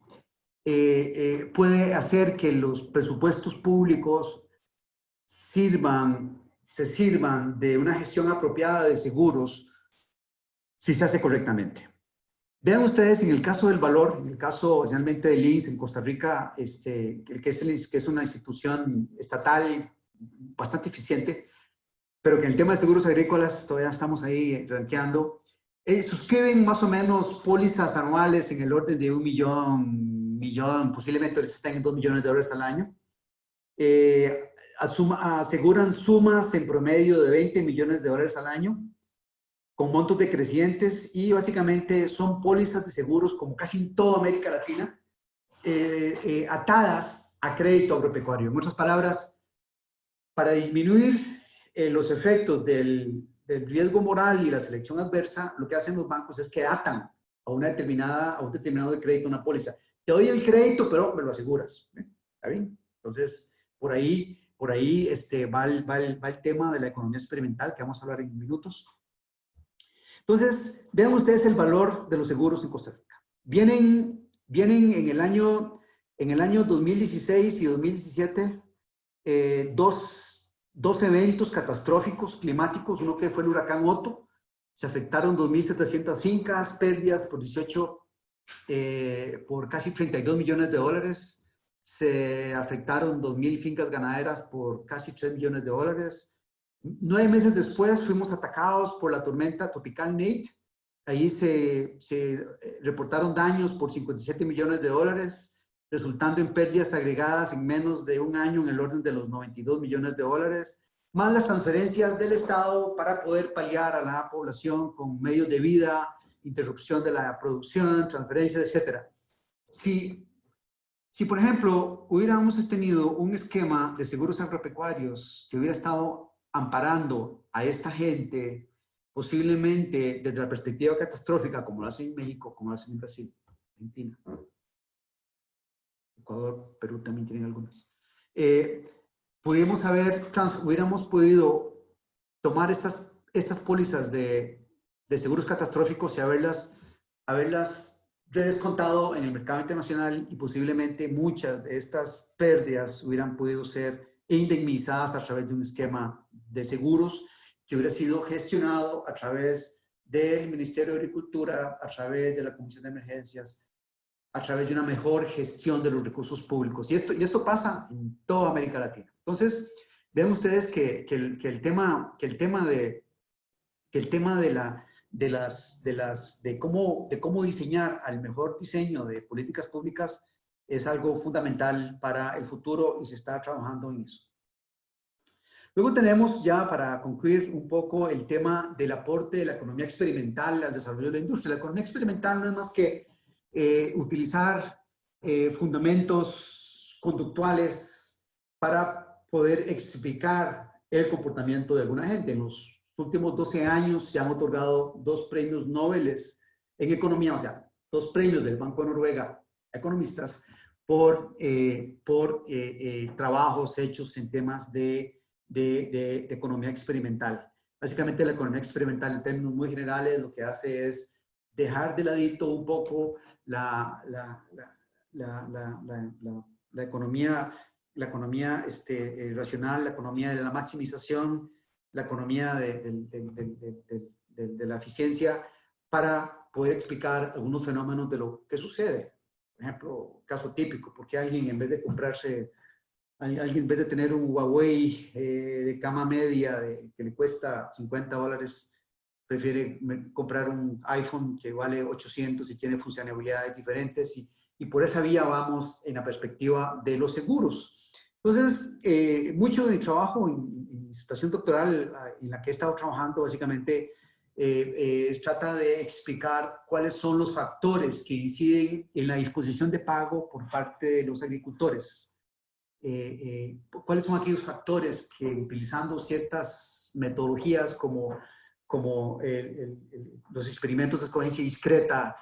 puede hacer que los presupuestos públicos se sirvan de una gestión apropiada de seguros si se hace correctamente. Vean ustedes en el caso del valor, en el caso especialmente del INS en Costa Rica, que es una institución estatal bastante eficiente, pero que en el tema de seguros agrícolas todavía estamos ahí rankeando. Suscriben más o menos pólizas anuales en el orden de $1 millón, posiblemente están en $2 millones al año. Aseguran sumas en promedio de $20 millones al año, con montos decrecientes, y básicamente son pólizas de seguros, como casi en toda América Latina, atadas a crédito agropecuario. En otras palabras, para disminuir los efectos del riesgo moral y la selección adversa, lo que hacen los bancos es que atan a un determinado de crédito una póliza. Te doy el crédito, pero me lo aseguras. ¿Está bien? Entonces, por ahí va el tema de la economía experimental, que vamos a hablar en minutos. Entonces, vean ustedes el valor de los seguros en Costa Rica. Vienen en el año 2016 y 2017 dos eventos catastróficos climáticos, uno que fue el huracán Otto. Se afectaron 2.700 fincas, pérdidas por casi $32 millones. Se afectaron 2.000 fincas ganaderas por casi $3 millones. 9 meses después fuimos atacados por la tormenta tropical Nate. Ahí se reportaron daños por $57 millones, resultando en pérdidas agregadas en menos de un año en el orden de los $92 millones, más las transferencias del Estado para poder paliar a la población con medios de vida, interrupción de la producción, transferencias, etc. Si, por ejemplo, hubiéramos tenido un esquema de seguros agropecuarios que hubiera estado amparando a esta gente, posiblemente desde la perspectiva catastrófica, como lo hacen en México, como lo hacen en Brasil, Argentina, Ecuador, Perú también tienen algunas, hubiéramos podido tomar estas pólizas de seguros catastróficos y haberlas redescontado en el mercado internacional, y posiblemente muchas de estas pérdidas hubieran podido ser indemnizadas a través de un esquema de seguros que hubiera sido gestionado a través del Ministerio de Agricultura, a través de la Comisión de Emergencias, a través de una mejor gestión de los recursos públicos. Y esto pasa en toda América Latina. Entonces, vean ustedes que el tema de cómo diseñar al mejor diseño de políticas públicas es algo fundamental para el futuro, y se está trabajando en eso. Luego tenemos, ya para concluir un poco, el tema del aporte de la economía experimental al desarrollo de la industria. La economía experimental no es más que utilizar fundamentos conductuales para poder explicar el comportamiento de alguna gente. En los últimos 12 años se han otorgado 2 premios Nobel en economía, o sea, 2 premios del Banco de Noruega a economistas por trabajos hechos en temas de economía experimental. Básicamente, la economía experimental, en términos muy generales, lo que hace es dejar de ladito un poco la economía racional, la economía de la maximización, la economía de la eficiencia, para poder explicar algunos fenómenos de lo que sucede. Por ejemplo, caso típico: porque alguien, en vez de tener un Huawei de gama media que le cuesta $50, prefiere comprar un iPhone que vale 800 y tiene funcionalidades diferentes, y por esa vía vamos en la perspectiva de los seguros. Entonces, mucho de mi trabajo en mi situación doctoral en la que he estado trabajando básicamente trata de explicar cuáles son los factores que inciden en la disposición de pago por parte de los agricultores. ¿Cuáles son aquellos factores que, utilizando ciertas metodologías como los experimentos de escogencia discreta,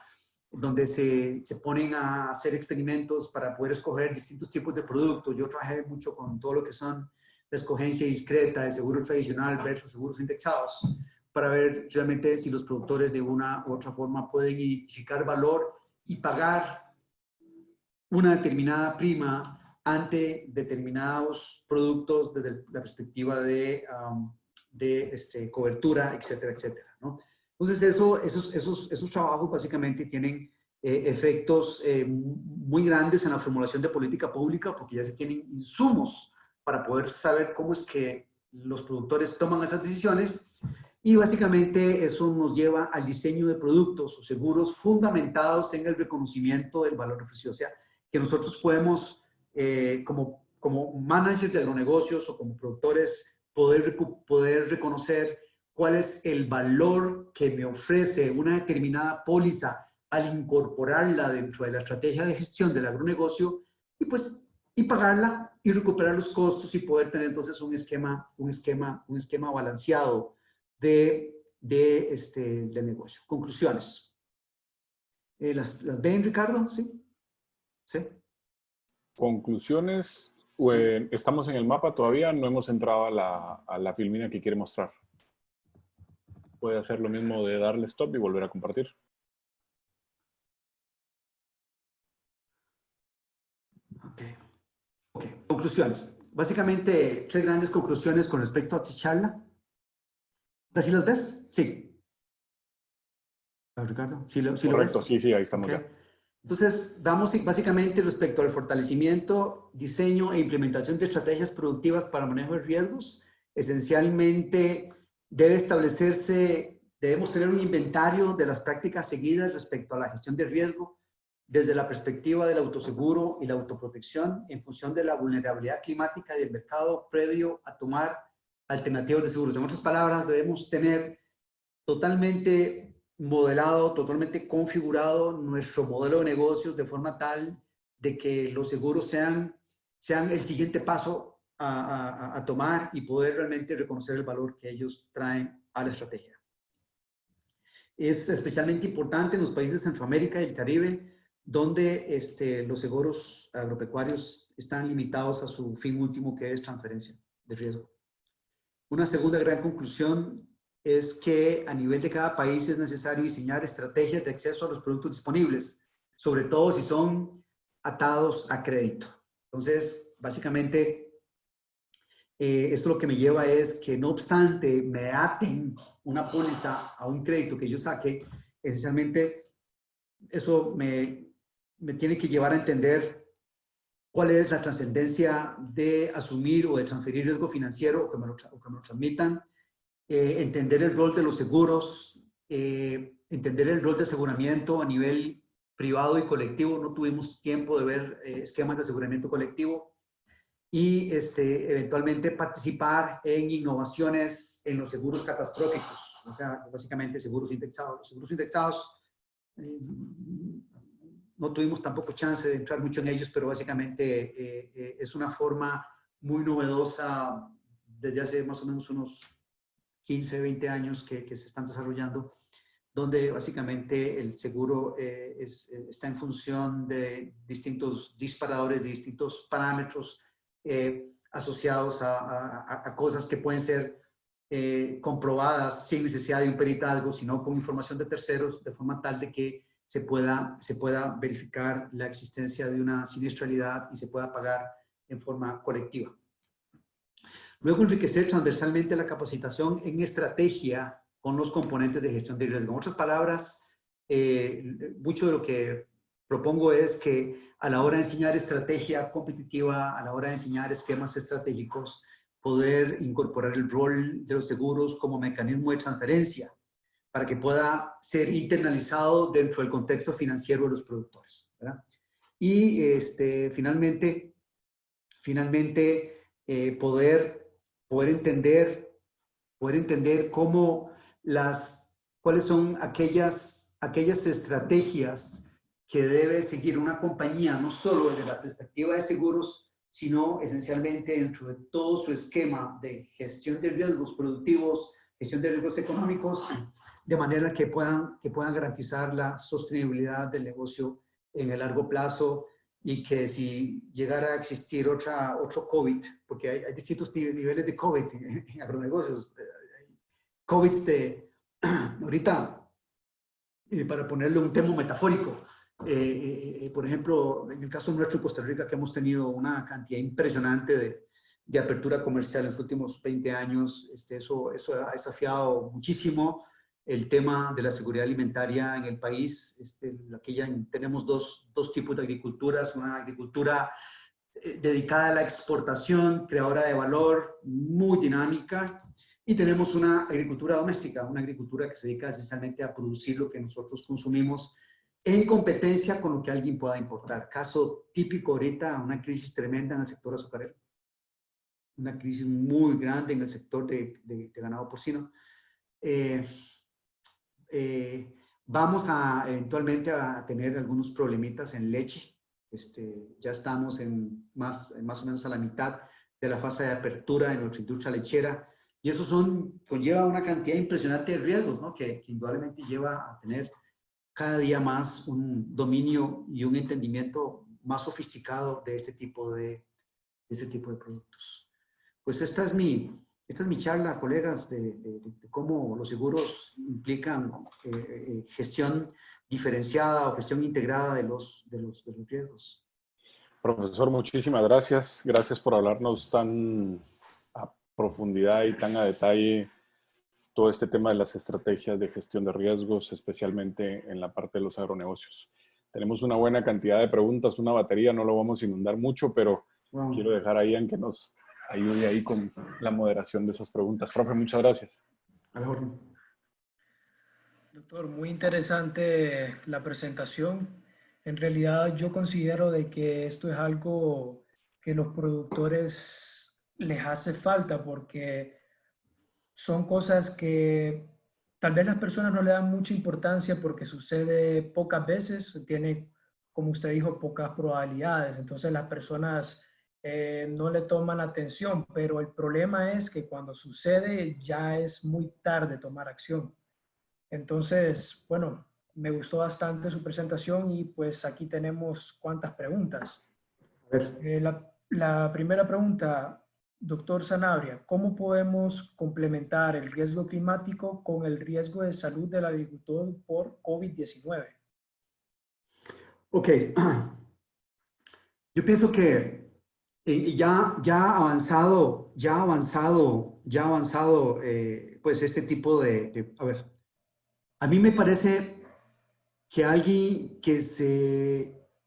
donde se ponen a hacer experimentos para poder escoger distintos tipos de productos? Yo trabajé mucho con todo lo que son la escogencia discreta de seguro tradicional versus seguros indexados, para ver realmente si los productores de una u otra forma pueden identificar valor y pagar una determinada prima ante determinados productos desde la perspectiva de cobertura, etcétera, etcétera, ¿no? Entonces, esos trabajos básicamente tienen efectos muy grandes en la formulación de política pública, porque ya se tienen insumos para poder saber cómo es que los productores toman esas decisiones, y básicamente eso nos lleva al diseño de productos o seguros fundamentados en el reconocimiento del valor ofrecido. O sea, que nosotros podemos, como managers de agronegocios o como productores, poder reconocer cuál es el valor que me ofrece una determinada póliza al incorporarla dentro de la estrategia de gestión del agronegocio, y pagarla y recuperar los costos y poder tener entonces un esquema balanceado del negocio. Conclusiones. ¿Las ven, Ricardo? ¿Sí? ¿Sí? Conclusiones. Sí. Estamos en el mapa todavía, no hemos entrado a la filmina que quiere mostrar. Puede hacer lo mismo de darle stop y volver a compartir. Ok. Conclusiones. Básicamente, 3 grandes conclusiones con respecto a esta charla. ¿Así las ves? Sí. Ricardo, ¿sí lo Correcto, ves? sí, ahí estamos Okay. ya. Entonces, vamos básicamente respecto al fortalecimiento, diseño e implementación de estrategias productivas para manejo de riesgos. Esencialmente, debemos tener un inventario de las prácticas seguidas respecto a la gestión de riesgo desde la perspectiva del autoseguro y la autoprotección en función de la vulnerabilidad climática y del mercado previo a tomar alternativas de seguros. En otras palabras, debemos tener totalmente modelado, totalmente configurado nuestro modelo de negocios de forma tal de que los seguros sean el siguiente paso a tomar y poder realmente reconocer el valor que ellos traen a la estrategia. Es especialmente importante en los países de Centroamérica y el Caribe, donde los seguros agropecuarios están limitados a su fin último, que es transferencia de riesgo. Una segunda gran conclusión es que a nivel de cada país es necesario diseñar estrategias de acceso a los productos disponibles, sobre todo si son atados a crédito. Entonces, básicamente, esto lo que me lleva es que no obstante me aten una póliza a un crédito que yo saque, esencialmente eso me tiene que llevar a entender cuál es la trascendencia de asumir o de transferir riesgo financiero o que me lo transmitan, entender el rol de los seguros, entender el rol de aseguramiento a nivel privado y colectivo. No tuvimos tiempo de ver esquemas de aseguramiento colectivo, y eventualmente participar en innovaciones en los seguros catastróficos, o sea, básicamente seguros indexados. Los seguros indexados no tuvimos tampoco chance de entrar mucho en ellos, pero básicamente es una forma muy novedosa desde hace más o menos unos 15, 20 años que se están desarrollando, donde básicamente el seguro está en función de distintos disparadores, de distintos parámetros asociados a cosas que pueden ser comprobadas sin necesidad de un peritazgo, sino con información de terceros, de forma tal de que se pueda verificar la existencia de una siniestralidad y se pueda pagar en forma colectiva. Luego, enriquecer transversalmente la capacitación en estrategia con los componentes de gestión de riesgo. En otras palabras, mucho de lo que propongo es que a la hora de enseñar estrategia competitiva, a la hora de enseñar esquemas estratégicos, poder incorporar el rol de los seguros como mecanismo de transferencia para que pueda ser internalizado dentro del contexto financiero de los productores, ¿verdad? y finalmente poder entender cuáles son aquellas estrategias que debe seguir una compañía, no solo desde la perspectiva de seguros, sino esencialmente dentro de todo su esquema de gestión de riesgos productivos, gestión de riesgos económicos, de manera que puedan garantizar la sostenibilidad del negocio en el largo plazo, y que si llegara a existir otro COVID, porque hay distintos niveles de COVID en agronegocios, COVID ahorita, para ponerle un tema metafórico, por ejemplo, en el caso nuestro en Costa Rica, que hemos tenido una cantidad impresionante de apertura comercial en los últimos 20 años, eso ha desafiado muchísimo el tema de la seguridad alimentaria en el país. Aquí ya tenemos dos tipos de agriculturas: una agricultura dedicada a la exportación, creadora de valor, muy dinámica, y tenemos una agricultura doméstica, una agricultura que se dedica esencialmente a producir lo que nosotros consumimos en competencia con lo que alguien pueda importar. Caso típico ahorita, una crisis tremenda en el sector azucarero, una crisis muy grande en el sector de ganado porcino. Vamos eventualmente a tener algunos problemitas en leche. Ya estamos más o menos a la mitad de la fase de apertura en nuestra industria lechera, y eso conlleva una cantidad impresionante de riesgos, ¿no? que indudablemente lleva a tener cada día más un dominio y un entendimiento más sofisticado de este tipo de productos. Pues esta es mi charla, colegas, de cómo los seguros implican gestión diferenciada o gestión integrada de los riesgos. Profesor, muchísimas gracias. Gracias por hablarnos tan a profundidad y tan a detalle todo este tema de las estrategias de gestión de riesgos, especialmente en la parte de los agronegocios. Tenemos una buena cantidad de preguntas, una batería, no lo vamos a inundar mucho, pero quiero dejar a Ian que nos ayude ahí con la moderación de esas preguntas. Profe, muchas gracias. A la orden. Doctor, muy interesante la presentación. En realidad yo considero de que esto es algo que los productores les hace falta, porque son cosas que tal vez las personas no le dan mucha importancia porque sucede pocas veces, tiene, como usted dijo, pocas probabilidades. Entonces las personas no le toman atención, pero el problema es que cuando sucede ya es muy tarde tomar acción. Entonces, bueno, me gustó bastante su presentación y pues aquí tenemos cuantas preguntas. La primera pregunta, doctor Sanabria, ¿cómo podemos complementar el riesgo climático con el riesgo de salud del agricultor por COVID-19? Ok. Yo pienso que ya avanzado, pues este tipo a ver, a mí me parece que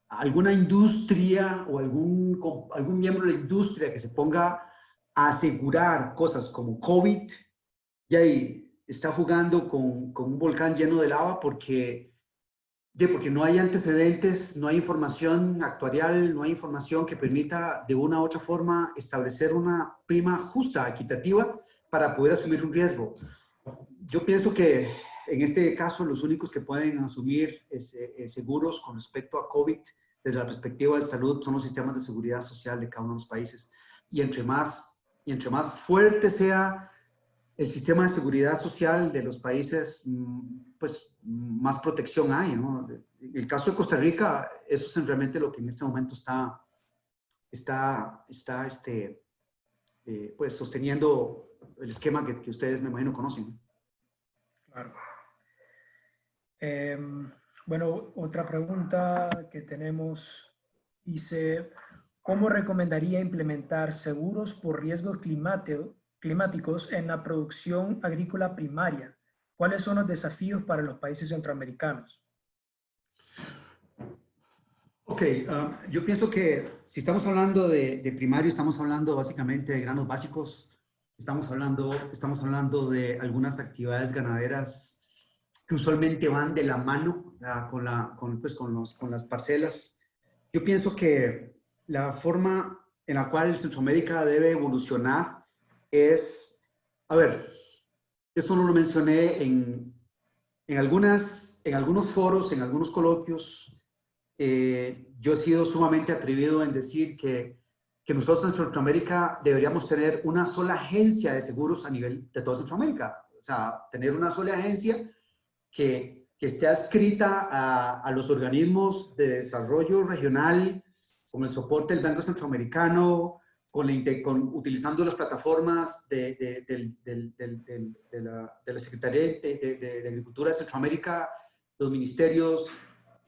alguna industria o algún miembro de la industria que se ponga a asegurar cosas como COVID, ya está jugando con un volcán lleno de lava, porque no hay antecedentes, no hay información actuarial, no hay información que permita de una u otra forma establecer una prima justa, equitativa, para poder asumir un riesgo. Yo pienso que en este caso los únicos que pueden asumir seguros con respecto a COVID desde la perspectiva de salud son los sistemas de seguridad social de cada uno de los países. Y entre más fuerte sea el sistema de seguridad social de los países, pues más protección hay, ¿no? En el caso de Costa Rica, eso es realmente lo que en este momento está pues sosteniendo el esquema que ustedes, me imagino, conocen. Claro. Bueno, otra pregunta que tenemos dice, ¿cómo recomendaría implementar seguros por riesgos climáticos en la producción agrícola primaria? ¿Cuáles son los desafíos para los países centroamericanos? Ok, yo pienso que si estamos hablando de primario, estamos hablando básicamente de granos básicos, estamos hablando de algunas actividades ganaderas que usualmente van de la mano con las parcelas, Yo pienso que la forma en la cual Centroamérica debe evolucionar es, a ver, eso no lo mencioné en algunos foros, en algunos coloquios. Yo he sido sumamente atrevido en decir que nosotros en Centroamérica deberíamos tener una sola agencia de seguros a nivel de toda Centroamérica. O sea, tener una sola agencia que esté adscrita a los organismos de desarrollo regional, con el soporte del Banco Centroamericano, utilizando las plataformas de la Secretaría de Agricultura de Centroamérica, los ministerios,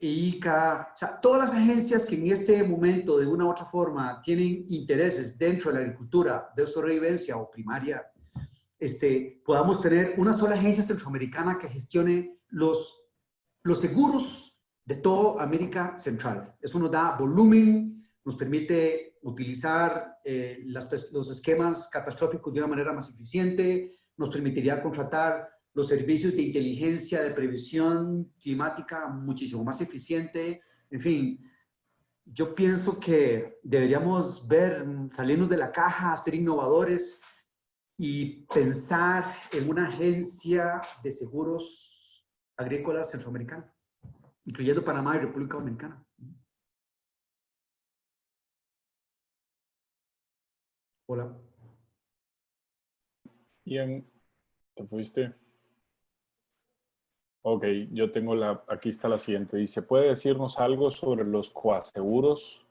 ICA, o sea, todas las agencias que en este momento de una u otra forma tienen intereses dentro de la agricultura de sobrevivencia o primaria, podamos tener una sola agencia centroamericana que gestione los seguros de toda América Central. Eso nos da volumen, nos permite utilizar los esquemas catastróficos de una manera más eficiente, nos permitiría contratar los servicios de inteligencia, de previsión climática muchísimo más eficiente. En fin, yo pienso que deberíamos salirnos de la caja, ser innovadores y pensar en una agencia de seguros agrícolas centroamericana, incluyendo Panamá y República Dominicana. Hola. Ian, ¿te fuiste? Ok, yo tengo aquí está la siguiente. Dice, ¿puede decirnos algo sobre los coaseguros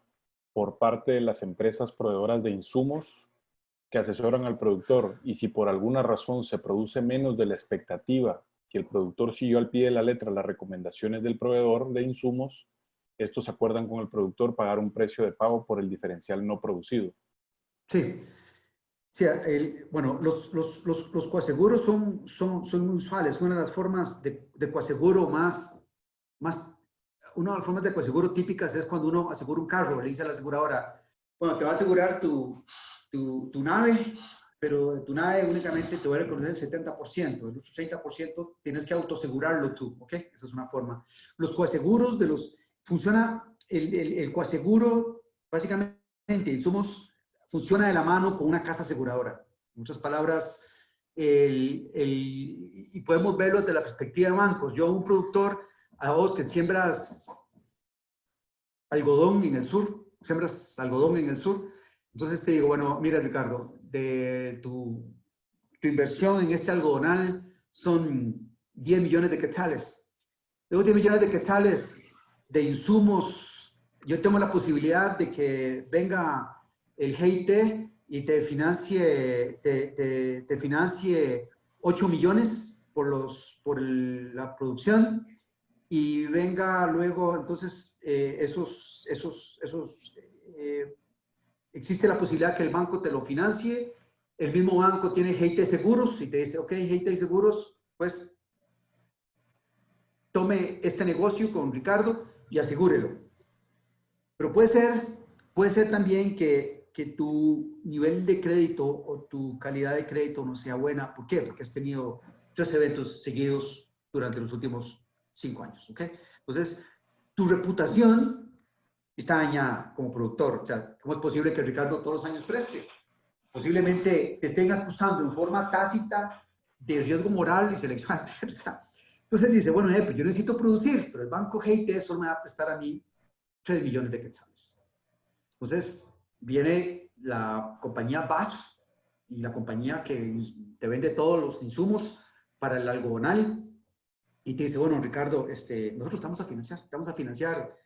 por parte de las empresas proveedoras de insumos que asesoran al productor? Y si por alguna razón se produce menos de la expectativa que el productor siguió al pie de la letra las recomendaciones del proveedor de insumos, estos acuerdan con el productor pagar un precio de pago por el diferencial no producido. Sí. Sí, bueno, los coaseguros son muy usuales. Una de las formas de coaseguro una de las formas de coaseguro típicas es cuando uno asegura un carro, le dice a la aseguradora, bueno, te va a asegurar tu nave, pero de tu nave únicamente te voy a reconocer el 70%, el otro 30% tienes que autoasegurarlo tú, ¿ok? Esa es una forma. Los coaseguros funciona el coaseguro, básicamente, funciona de la mano con una casa aseguradora. En muchas palabras, y podemos verlo desde la perspectiva de bancos. Yo, un productor, a vos que siembras algodón en el sur, entonces te digo, bueno, mira Ricardo, de tu inversión en este algodonal son 10 millones de quetzales. Luego 10 millones de quetzales de insumos, yo tengo la posibilidad de que venga el GIT y te financie 8 millones por la producción y venga luego, entonces, existe la posibilidad que el banco te lo financie, el mismo banco tiene GIT Seguros y te dice, ok, GIT Seguros, pues tome este negocio con Ricardo y asegúrelo. Pero puede ser también que tu nivel de crédito o tu calidad de crédito no sea buena. ¿Por qué? Porque has tenido 3 eventos seguidos durante los últimos 5 años, ¿ok? Entonces, tu reputación está dañada como productor. O sea, ¿cómo es posible que Ricardo todos los años preste? Posiblemente te estén acusando en forma tácita de riesgo moral y selección adversa. Entonces dice, bueno, pues yo necesito producir, pero el banco GIT solo me va a prestar a mí 3 millones de quetzales. Entonces, viene la compañía BASF y la compañía que te vende todos los insumos para el algodonal y te dice, bueno, Ricardo, nosotros estamos a financiar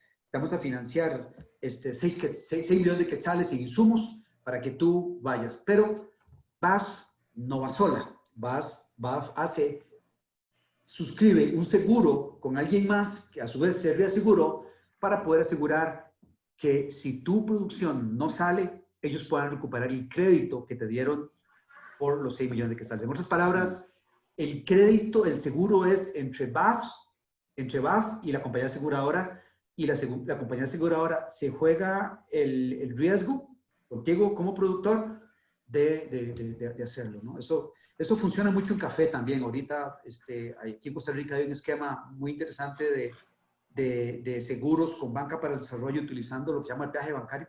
6 millones de quetzales en insumos para que tú vayas. Pero BASF no va sola. BASF suscribe un seguro con alguien más que a su vez se reaseguró para poder asegurar que si tu producción no sale, ellos puedan recuperar el crédito que te dieron por los 6 millones de quetzales. En otras palabras, el crédito, el seguro es entre BASF y la compañía aseguradora, y la compañía aseguradora se juega el riesgo contigo como productor de hacerlo, ¿no? Eso funciona mucho en café también. Ahorita aquí en Costa Rica hay un esquema muy interesante de seguros con Banca para el Desarrollo utilizando lo que se llama el peaje bancario,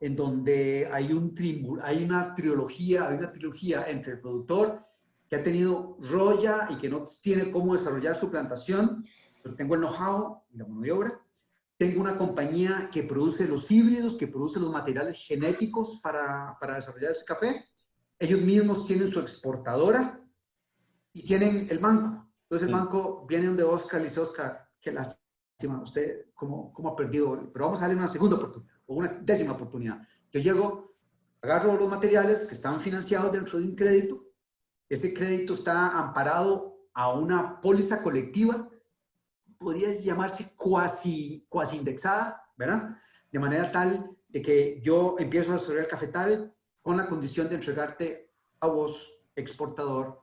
en donde hay una trilogía entre el productor que ha tenido roya y que no tiene cómo desarrollar su plantación, pero tengo el know-how y la mano de obra. Tengo una compañía que produce los híbridos, que produce los materiales genéticos para desarrollar ese café. Ellos mismos tienen su exportadora y tienen el banco. Entonces el banco viene donde Oscar y dice, Oscar, qué lástima, usted cómo ha perdido, pero vamos a darle una segunda oportunidad o una 10ª oportunidad. Yo llego, agarro los materiales que están financiados dentro de un crédito. Ese crédito está amparado a una póliza colectiva, podría llamarse cuasi indexada, ¿verdad? De manera tal de que yo empiezo a desarrollar el cafetal con la condición de entregarte a vos, exportador,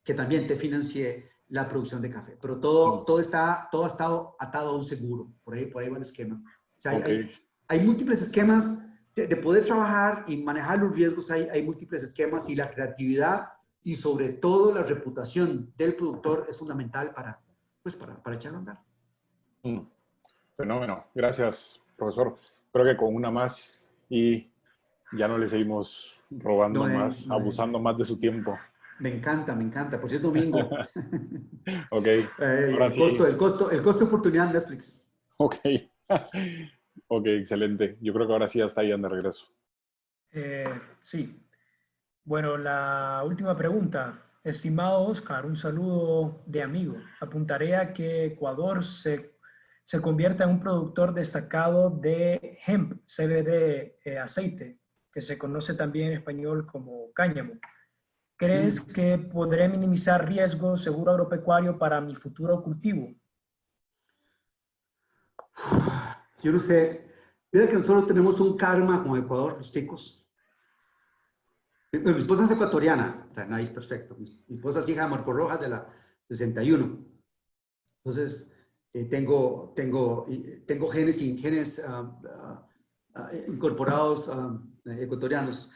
que también te financie la producción de café. Pero todo ha estado atado a un seguro. Por ahí va el esquema. O sea, hay múltiples esquemas de poder trabajar y manejar los riesgos. Hay múltiples esquemas y la creatividad y sobre todo la reputación del productor es fundamental para echarlo a andar. Fenómeno. Gracias, profesor. Espero que con una más y ya no le seguimos robando abusando más de su tiempo. Me encanta. Por si es domingo. Ok. El costo de oportunidad en Netflix. Ok. Ok, excelente. Yo creo que ahora sí ya está ahí de regreso. Sí. Bueno, la última pregunta. Estimado Oscar, un saludo de amigo. Apuntaré a que Ecuador se convierta en un productor destacado de hemp, CBD, aceite, que se conoce también en español como cáñamo. ¿Crees que podré minimizar riesgos seguro agropecuario para mi futuro cultivo? Yo no sé. Mira que nosotros tenemos un karma con Ecuador, los ticos. Mi esposa es ecuatoriana, o sea, nadie es perfecto. Mi esposa es hija de Marco Rojas de la 61. Entonces, tengo genes incorporados ecuatorianos.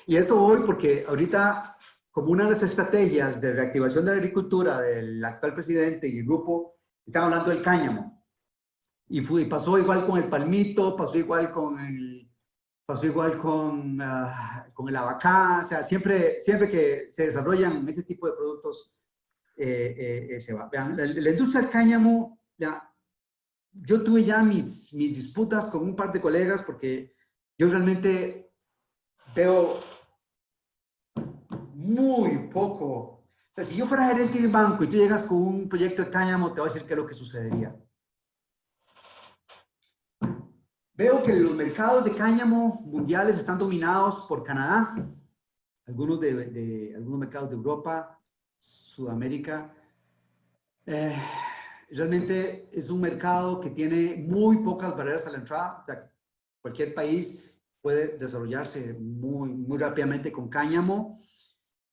Y eso voy porque ahorita, como una de las estrategias de reactivación de la agricultura del actual presidente y el grupo, están hablando del cáñamo. Y pasó igual con el palmito, pasó igual con el abacá. O sea, siempre que se desarrollan ese tipo de productos, se va. Vean, la industria del cáñamo, yo tuve ya mis disputas con un par de colegas porque yo realmente veo muy poco. O sea, si yo fuera gerente de banco y tú llegas con un proyecto de cáñamo, te voy a decir qué es lo que sucedería. Veo que los mercados de cáñamo mundiales están dominados por Canadá, algunos mercados de Europa, Sudamérica. Realmente es un mercado que tiene muy pocas barreras a la entrada. O sea, cualquier país puede desarrollarse muy rápidamente con cáñamo.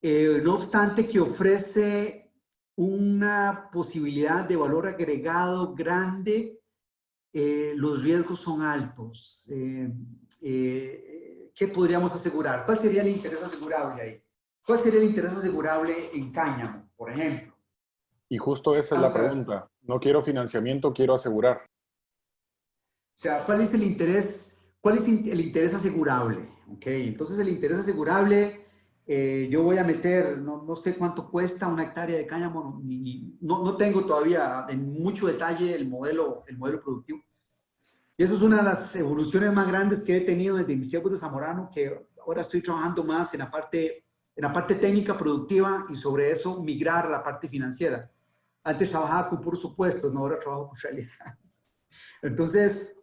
No obstante que ofrece una posibilidad de valor agregado grande, los riesgos son altos. ¿Qué podríamos asegurar? ¿Cuál sería el interés asegurable ahí? ¿Cuál sería el interés asegurable en cáñamo, por ejemplo? Y justo esa es la pregunta. No quiero financiamiento, quiero asegurar. O sea, ¿cuál es el interés? ¿Cuál es el interés asegurable? Ok, entonces el interés asegurable, yo voy a meter, no sé cuánto cuesta una hectárea de cáñamo, no tengo todavía en mucho detalle el modelo productivo. Y eso es una de las evoluciones más grandes que he tenido desde mis tiempos de Zamorano, que ahora estoy trabajando más en la parte técnica productiva y sobre eso migrar a la parte financiera. Antes trabajaba con puros supuestos, no, ahora trabajo con realidades. Entonces,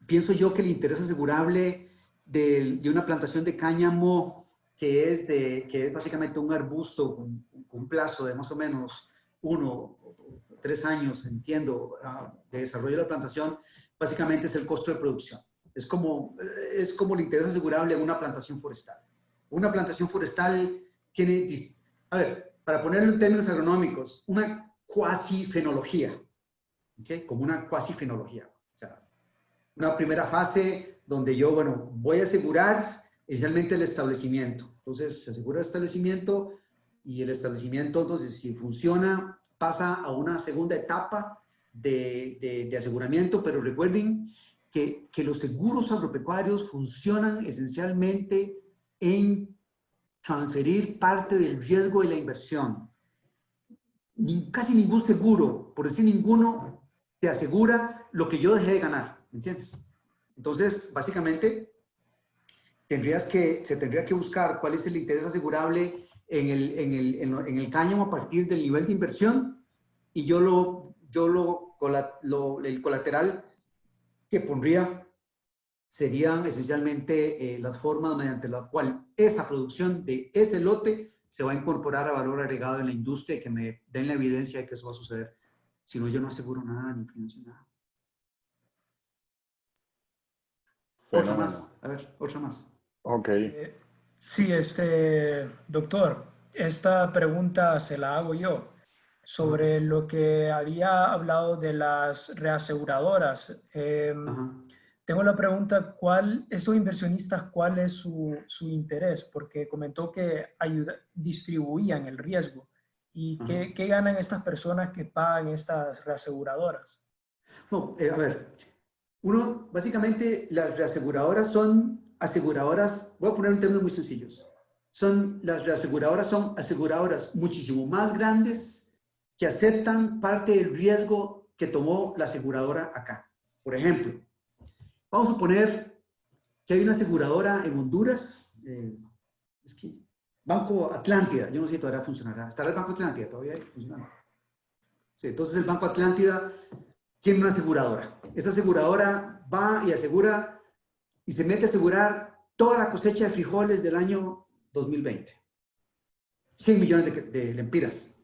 pienso yo que el interés asegurable de una plantación de cáñamo que es básicamente un arbusto con un plazo de más o menos 1 o 3 años, entiendo, de desarrollo de la plantación, básicamente es el costo de producción. Es como el interés asegurable en una plantación forestal. Una plantación forestal tiene, a ver, para ponerlo en términos agronómicos, una cuasifenología, ¿okay? Como una cuasifenología. O sea, una primera fase donde yo, voy a asegurar esencialmente el establecimiento. Entonces, se asegura el establecimiento y el establecimiento, entonces, si funciona, pasa a una segunda etapa de aseguramiento, pero recuerden que los seguros agropecuarios funcionan esencialmente en transferir parte del riesgo de la inversión. Casi ningún seguro, por decir ninguno, te asegura lo que yo dejé de ganar, ¿me entiendes? Entonces, básicamente, se tendría que buscar cuál es el interés asegurable en el cáñamo a partir del nivel de inversión, y el colateral que pondría serían esencialmente las formas mediante las cuales esa producción de ese lote se va a incorporar a valor agregado en la industria, y que me den la evidencia de que eso va a suceder. Si no, yo no aseguro nada ni financio nada. Otra más. A ver, otra más. Ok. Sí, doctor, esta pregunta se la hago yo sobre lo que había hablado de las reaseguradoras. Tengo la pregunta, estos inversionistas, ¿cuál es su interés? Porque comentó que distribuían el riesgo. ¿Y qué ganan estas personas que pagan estas reaseguradoras? No, a ver, básicamente las reaseguradoras son aseguradoras, voy a poner un término muy sencillos. Las reaseguradoras son aseguradoras muchísimo más grandes que aceptan parte del riesgo que tomó la aseguradora acá. Por ejemplo, vamos a suponer que hay una aseguradora en Honduras, Banco Atlántida, yo no sé si todavía funcionará. ¿Estará el Banco Atlántida todavía funcionando? Sí, entonces el Banco Atlántida tiene una aseguradora. Esa aseguradora va y asegura y se mete a asegurar toda la cosecha de frijoles del año 2020. 100 millones de lempiras.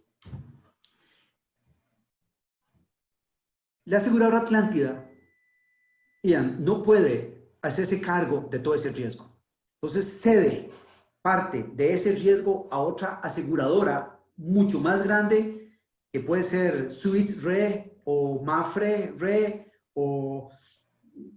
La aseguradora Atlántida, Ian, no puede hacerse cargo de todo ese riesgo. Entonces cede parte de ese riesgo a otra aseguradora mucho más grande, que puede ser Swiss Re o Mafre Re o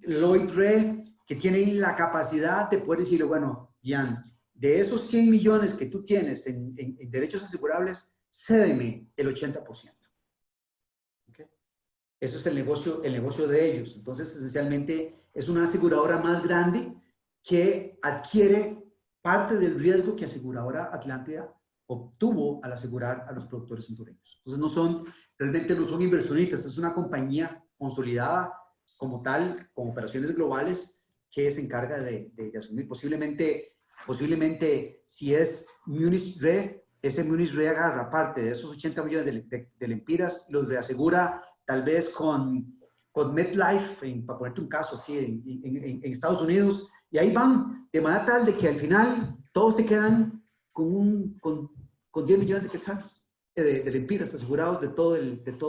Lloyd Re, que tienen la capacidad de poder decirle, bueno, Ian, de esos 100 millones que tú tienes en derechos asegurables, cédeme el 80%. ¿Okay? Eso es el negocio de ellos. Entonces, esencialmente, es una aseguradora más grande que adquiere parte del riesgo que aseguradora Atlántida obtuvo al asegurar a los productores hondureños. Entonces, realmente no son inversionistas, es una compañía consolidada como tal, con operaciones globales, que se encarga de asumir. Posiblemente, si es Munich Re, ese Munich Re agarra parte de esos 80 millones de lempiras, los reasegura tal vez con MetLife, para ponerte un caso así, en Estados Unidos, y ahí van, de manera tal de que al final todos se quedan con 10 millones de quetzales, de lempiras asegurados de todo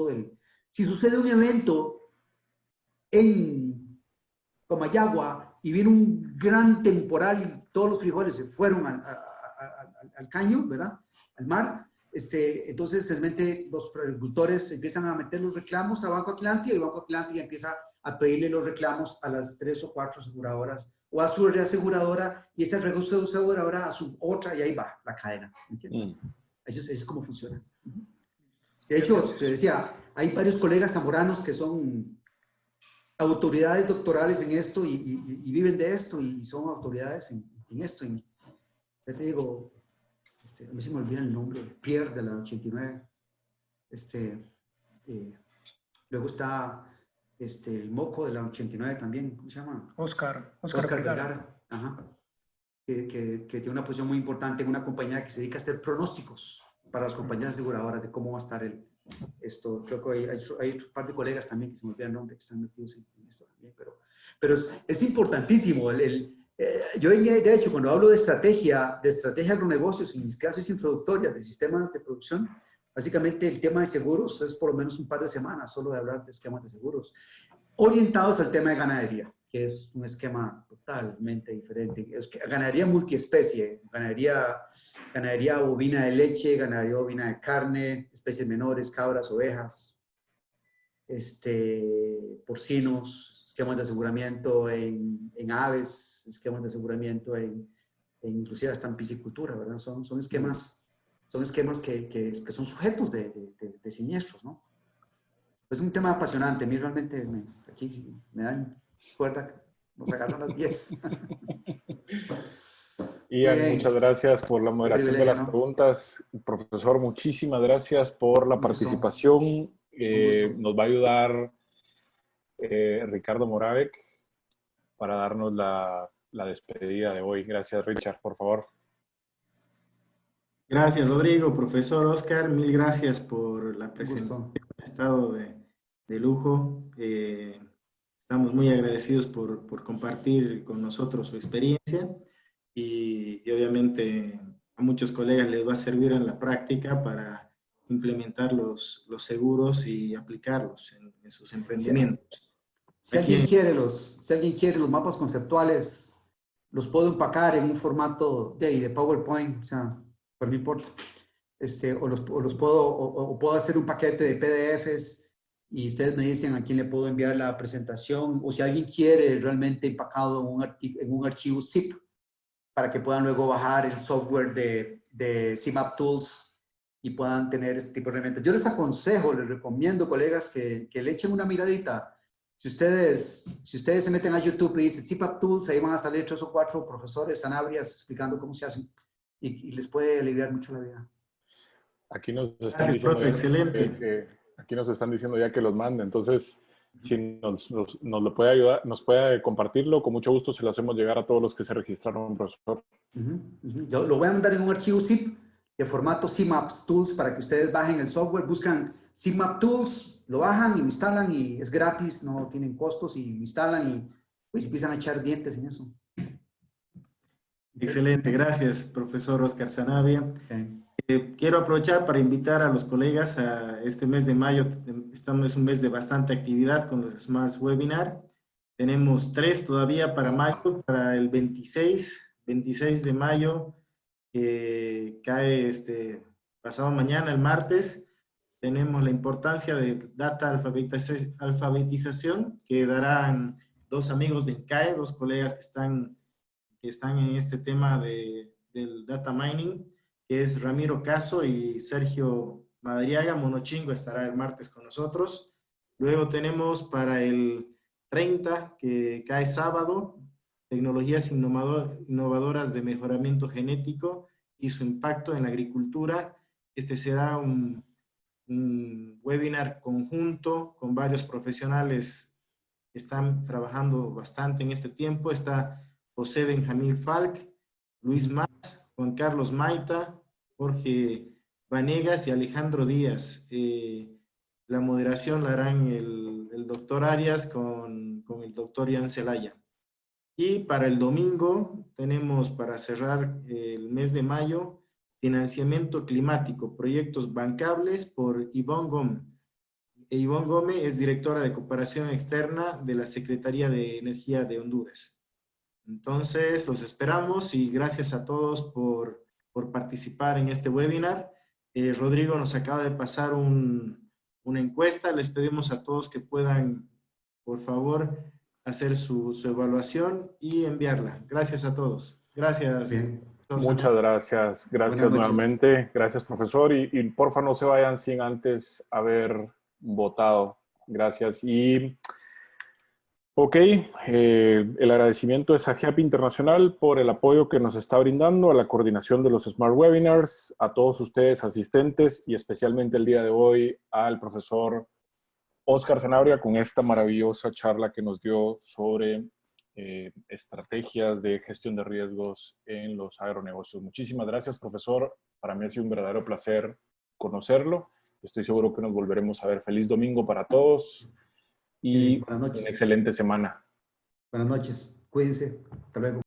el. Si sucede un evento en Comayagua y viene un gran temporal y todos los frijoles se fueron al caño, ¿verdad? Al mar, entonces realmente los agricultores empiezan a meter los reclamos a Banco Atlántida, y Banco Atlántida empieza a pedirle los reclamos a las 3 o 4 aseguradoras o a su reaseguradora, y esa reaseguradora a su otra, y ahí va la cadena, ¿entiendes? Así es como funciona. De hecho, te decía, hay varios colegas zamoranos que son autoridades doctorales en esto y viven de esto, y son autoridades en esto. Ya te digo, a mí se me olvida el nombre, Pierre de la 89. Luego está el Moco de la 89 también, ¿cómo se llama? Oscar Vergara. Ajá. Que tiene una posición muy importante en una compañía que se dedica a hacer pronósticos para las compañías aseguradoras de cómo va a estar esto. Creo que hay un par de colegas también, que se me olvida el nombre, que están metidos en esto también, pero es importantísimo. Yo, de hecho, cuando hablo de estrategia agronegocios en mis clases introductorias de sistemas de producción, básicamente el tema de seguros es por lo menos un par de semanas solo de hablar de esquemas de seguros orientados al tema de ganadería, que es un esquema totalmente diferente. Es que ganadería multiespecie, ganadería bovina de leche, ganadería bovina de carne, especies menores, cabras, ovejas, porcinos, esquemas de aseguramiento en aves, esquemas de aseguramiento inclusive hasta en piscicultura, ¿verdad? Son esquemas son esquemas que son sujetos de siniestros, ¿no? Es un tema apasionante. A mí realmente aquí sí me dan cuerda, nos agarran las 10. Ian, muchas gracias por la moderación de las preguntas. Profesor, muchísimas gracias por la participación. Nos va a ayudar Ricardo Moravec para darnos la despedida de hoy. Gracias, Richard, por favor. Gracias, Rodrigo. Profesor Oscar, mil gracias por la presentación. Ha estado de lujo. Estamos muy agradecidos por compartir con nosotros su experiencia y obviamente a muchos colegas les va a servir en la práctica para implementar los seguros y aplicarlos en sus emprendimientos. Si alguien quiere los mapas conceptuales, los puedo empacar en un formato de PowerPoint, o sea, pero no importa. O puedo hacer un paquete de PDFs y ustedes me dicen a quién le puedo enviar la presentación, o si alguien quiere realmente empacado en un archivo zip para que puedan luego bajar el software de CMap Tools y puedan tener este tipo de herramientas. Yo les aconsejo, les recomiendo, colegas, que le echen una miradita. Si ustedes se meten a YouTube y dicen CMap Tools, ahí van a salir 3 o 4 profesores sanabrias explicando cómo se hacen y les puede aliviar mucho la vida. Aquí nos están diciendo aquí nos están diciendo ya que los mande. Entonces, si nos lo puede ayudar, nos puede compartirlo, con mucho gusto se lo hacemos llegar a todos los que se registraron, profesor. Yo lo voy a mandar en un archivo zip de formato CMap Tools para que ustedes bajen el software, buscan CMap Tools, lo bajan y lo instalan y es gratis, no tienen costos y lo instalan y pues empiezan a echar dientes en eso. Excelente, gracias, profesor Oscar Sanabria. Quiero aprovechar para invitar a los colegas a este mes de mayo. Es un mes de bastante actividad con los Smart Webinar. Tenemos 3 todavía para mayo, para el 26 de mayo, cae pasado mañana, el martes. Tenemos la importancia de data alfabetización que darán 2 amigos de INCAE, 2 colegas que están en este tema del data mining, que es Ramiro Caso y Sergio Madriaga. Monochingo estará el martes con nosotros. Luego tenemos para el 30, que cae sábado, tecnologías innovadoras de mejoramiento genético y su impacto en la agricultura. Este será un webinar conjunto con varios profesionales que están trabajando bastante en este tiempo. Está José Benjamín Falk, Luis Mas, Juan Carlos Maita, Jorge Vanegas y Alejandro Díaz. La moderación la harán el doctor Arias con el doctor Ian Celaya. Y para el domingo tenemos, para cerrar el mes de mayo, financiamiento climático, proyectos bancables por Ivonne Gómez. Ivonne Gómez es directora de cooperación externa de la Secretaría de Energía de Honduras. Entonces, los esperamos y gracias a todos por participar en este webinar. Rodrigo nos acaba de pasar una encuesta. Les pedimos a todos que puedan, por favor, hacer su evaluación y enviarla. Gracias a todos. Gracias. Bien. Muchas gracias. Gracias nuevamente. Gracias, profesor. Y porfa, no se vayan sin antes haber votado. Gracias. Y ok, el agradecimiento es a GEAP Internacional por el apoyo que nos está brindando a la coordinación de los Smart Webinars, a todos ustedes asistentes y especialmente el día de hoy al profesor Oscar Sanabria con esta maravillosa charla que nos dio sobre estrategias de gestión de riesgos en los agronegocios. Muchísimas gracias, profesor. Para mí ha sido un verdadero placer conocerlo. Estoy seguro que nos volveremos a ver. Feliz domingo para todos. Y una excelente semana. Buenas noches. Cuídense. Hasta luego.